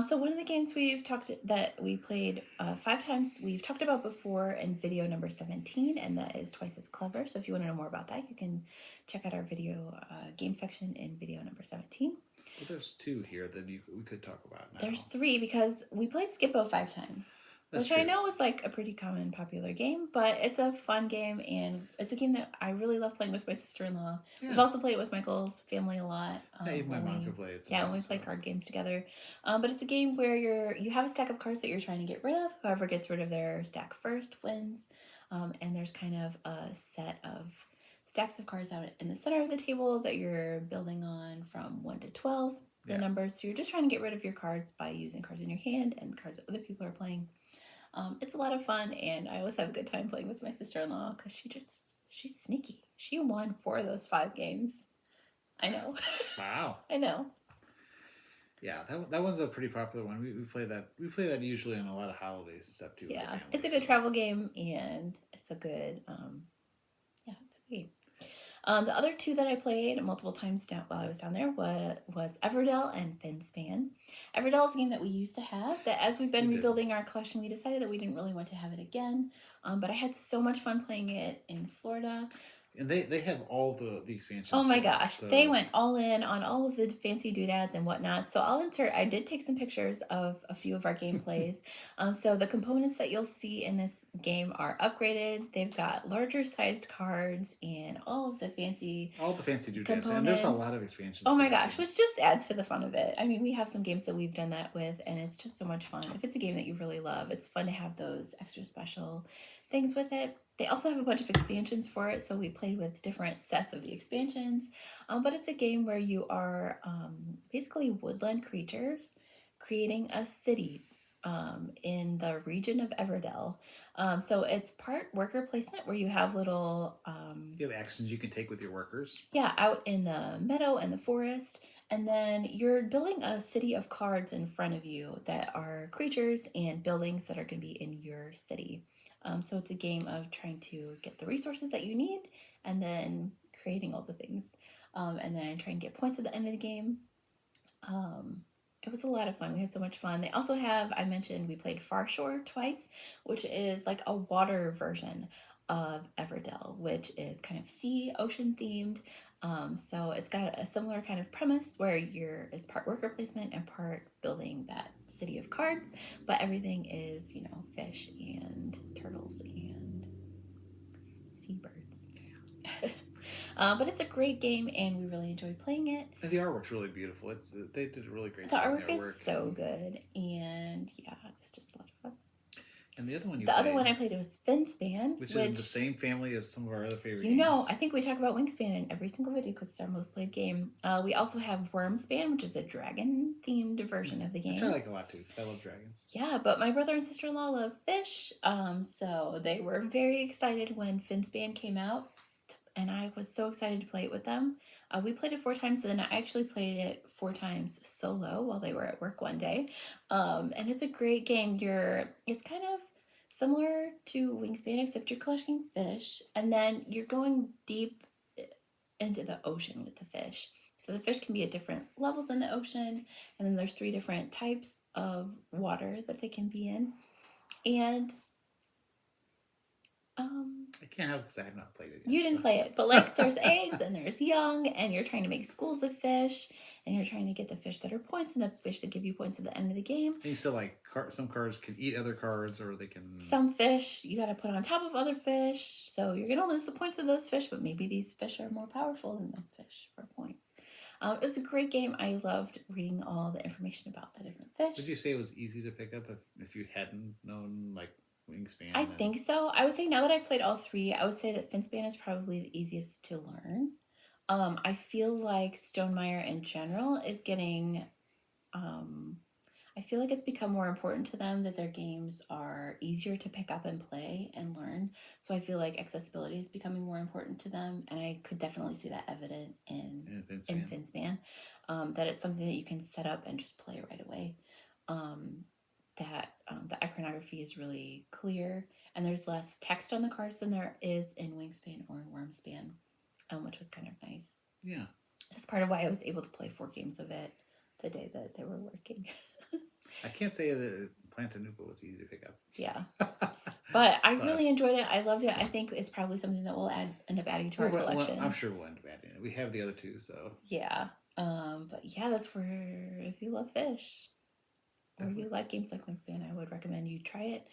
So one of the games that we played 5 times, we've talked about before in video number 17, and that is Twice as Clever. So if you want to know more about that, you can check out our video game section in video number 17. Well, there's 2 here that we could talk about now. There's 3 because we played Skippo 5 times. Which I know is like a pretty common popular game, but it's a fun game, and it's a game that I really love playing with my sister-in-law. Yeah. We've also played it with Michael's family a lot. Even my mom could play it. When we play card games together. But it's a game where you have a stack of cards that you're trying to get rid of. Whoever gets rid of their stack first wins. And there's kind of a set of stacks of cards out in the center of the table that you're building on from 1 to 12, the numbers. So you're just trying to get rid of your cards by using cards in your hand and cards that other people are playing. It's a lot of fun, and I always have a good time playing with my sister-in-law because she's sneaky. She won 4 of those 5 games. I know. Wow. I know. Yeah, that one's a pretty popular one. We play that. We play that usually on a lot of holidays and stuff too. Yeah, it's a good travel game, and it's a good. It's a game. The other 2 that I played multiple times while I was down there was Everdell and Finspan. Everdell is a game that we used to have that as we've been rebuilding our collection, we decided that we didn't really want to have it again. But I had so much fun playing it in Florida. And they have all the expansions. Oh my gosh. So. They went all in on all of the fancy doodads and whatnot. So I did take some pictures of a few of our gameplays. So the components that you'll see in this game are upgraded. They've got larger sized cards and all of the fancy doodads. Components. And there's a lot of expansions. Oh my gosh, which just adds to the fun of it. I mean, we have some games that we've done that with, and it's just so much fun. If it's a game that you really love, it's fun to have those extra special things with it. They also have a bunch of expansions for it, so we played with different sets of the expansions. But it's a game where you are basically woodland creatures creating a city in the region of Everdell. So it's part worker placement where you have little... you have actions you can take with your workers. Yeah, out in the meadow and the forest. And then you're building a city of cards in front of you that are creatures and buildings that are going to be in your city. So it's a game of trying to get the resources that you need and then creating all the things and then trying to get points at the end of the game. It was a lot of fun. We had so much fun. They also have, I mentioned we played Far Shore twice, which is like a water version of Everdell, which is kind of ocean themed. So it's got a similar kind of premise where it's part worker placement and part building that city of cards, but everything is, fish and turtles and seabirds. But it's a great game, and we really enjoyed playing it. And the artwork's really beautiful. They did a really great job. The artwork is so good, and it's just a lot of fun. And the other one other one I played was Finspan, which is in the same family as some of our other favorite games. I think we talk about Wingspan in every single video because it's our most played game. We also have Wormspan, which is a dragon-themed version of the game. Which I like a lot too. I love dragons. Yeah, but my brother and sister-in-law love fish, so they were very excited when Finspan came out, and I was so excited to play it with them. We played it 4 times, and then I actually played it 4 times solo while they were at work one day. And it's a great game. It's kind of similar to Wingspan, except you're collecting fish, and then you're going deep into the ocean with the fish. So the fish can be at different levels in the ocean, and then there's 3 different types of water that they can be in. And I can't help because I have not played it yet. you didn't play it, but like there's eggs and there's young, and you're trying to make schools of fish, and you're trying to get the fish that are points and the fish that give you points at the end of the game. And you said like some cards can eat other cards, or they can. Some fish you got to put on top of other fish, so you're gonna lose the points of those fish, but maybe these fish are more powerful than those fish for points. It was a great game. I loved reading all the information about the different fish. Would you say it was easy to pick up if you hadn't known like Wingspan? I think so. I would say now that I've played all 3, I would say that Finspan is probably the easiest to learn. I feel like Stonemaier in general is getting, I feel like it's become more important to them that their games are easier to pick up and play and learn. So I feel like accessibility is becoming more important to them, and I could definitely see that evident in Finspan. That it's something that you can set up and just play right away. That the iconography is really clear, and there's less text on the cards than there is in Wingspan or in Wormspan, which was kind of nice. Yeah. That's part of why I was able to play 4 games of it the day that they were working. I can't say that Plantanupa was easy to pick up. Yeah. But I really enjoyed it. I loved it. I think it's probably something that we'll end up adding to our collection. I'm sure we'll end up adding it. We have the other 2, so. Yeah. But yeah, that's where, if you love fish, or you like games like Wingspan, I would recommend you try it.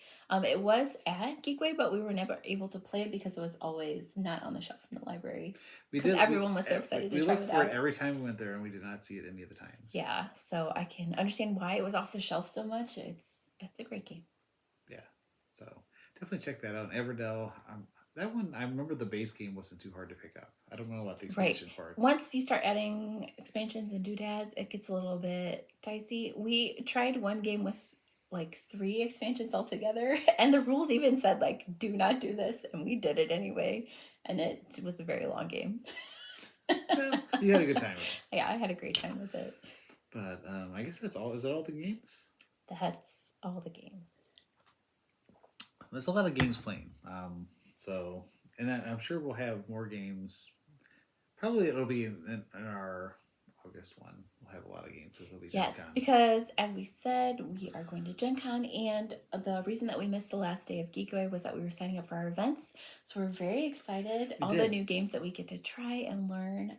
It was at Geekway, but we were never able to play it because it was always not on the shelf in the library. Everyone was so excited to try it out. We looked for it every time we went there, and we did not see it any of the times. Yeah, so I can understand why it was off the shelf so much. It's a great game. Yeah, so definitely check that out. Everdell, that one, I remember the base game wasn't too hard to pick up. I don't know about the expansion part. Once you start adding expansions and doodads, it gets a little bit dicey. We tried one game with like 3 expansions altogether, and the rules even said like, do not do this, and we did it anyway, and it was a very long game. Well, you had a good time with it. Yeah, I had a great time with it. But I guess that's all. Is that all the games? That's all the games. There's a lot of games playing. So, and I'm sure we'll have more games. Probably it'll be in our August one. We'll have a lot of games. So it'll be yes, Gen Con. because as we said, we are going to Gen Con, and the reason that we missed the last day of Geekway was that we were signing up for our events. So we're very excited. All the new games that we get to try and learn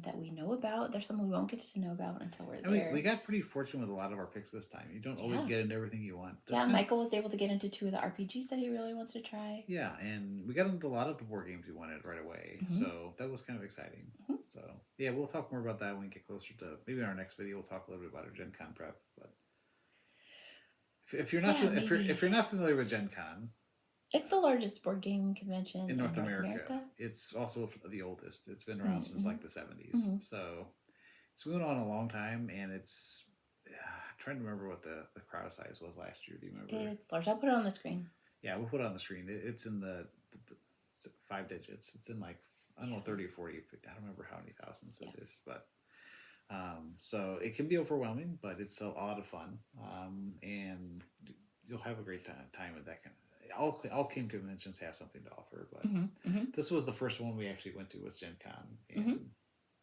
that we know about. There's some we won't get to know about until we're there. We got pretty fortunate with a lot of our picks this time. You don't always get into everything you want. Michael was able to get into 2 of the RPGs that he really wants to try. Yeah, and we got into a lot of the board games we wanted right away. Mm-hmm. So that was kind of exciting. Mm-hmm. So yeah, we'll talk more about that when we get closer to, maybe in our next video we'll talk a little bit about our Gen Con prep. But if you're not if you're not familiar with Gen Con, it's the largest board game convention in North America. It's also the oldest. It's been around since like the 70s. Mm-hmm. So it's been on a long time, and it's I'm trying to remember what the crowd size was last year. Do you remember? It's large. I'll put it on the screen. Yeah, we'll put it on the screen. It's in the 5 digits. It's in like, I don't know, 30 or 40. I don't remember how many thousands it is, but so it can be overwhelming, but it's a lot of fun, and you'll have a great time with that kind of. All game conventions have something to offer, but this was the first one we actually went to was Gen Con, and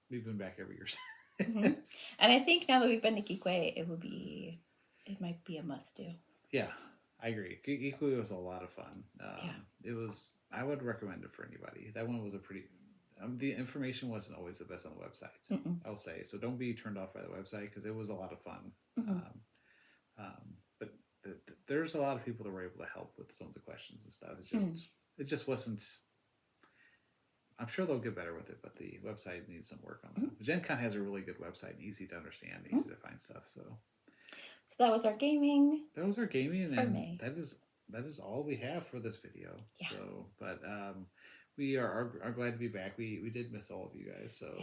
we've been back every year since. And I think now that we've been to Geekway, it might be a must do. Yeah, I agree. Geekway was a lot of fun. It was. I would recommend it for anybody. That one was a pretty. The information wasn't always the best on the website. I'll say so. Don't be turned off by the website because it was a lot of fun. But there's a lot of people that were able to help with some of the questions and stuff. It just wasn't. I'm sure they'll get better with it, but the website needs some work on that. Gen Con has a really good website, easy to understand, easy to find stuff. So that was our gaming. That was our gaming, and May. that is all we have for this video. Yeah. So, but we are glad to be back. We did miss all of you guys, so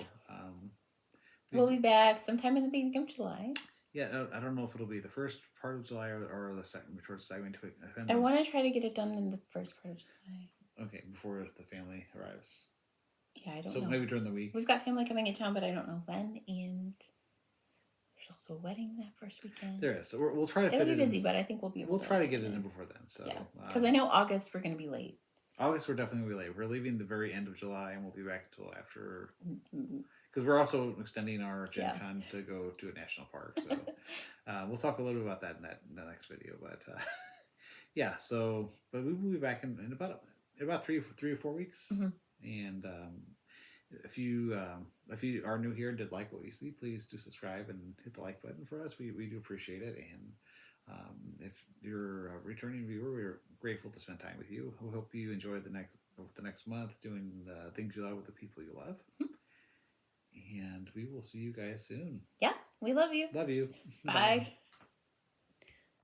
we'll be back sometime in the beginning of July. Yeah, I don't know if it'll be the first part of July or the second towards the second. I want to try to get it done in the first part of July. Okay, before the family arrives. Yeah, I don't know. So maybe during the week. We've got family coming in town, but I don't know when. And there's also a wedding that first weekend. There is. So we'll try to fit it in. It'll be busy, but I think we'll be able to. We'll try to get it in before then. So yeah, because I know August we're going to be late. August we're definitely going to be late. We're leaving the very end of July, and we'll be back until after because we're also extending our Gen Yeah. Con to go to a national park. So we'll talk a little bit about that in the next video. But yeah, so but we will be back in about 3 or 4 weeks. And if you are new here and did like what you see, please do subscribe and hit the like button for us. We do appreciate it. And if you're a returning viewer, we're grateful to spend time with you. We hope you enjoy the next month doing the things you love with the people you love. And we will see you guys soon. Yeah, we love you. Love you. Bye.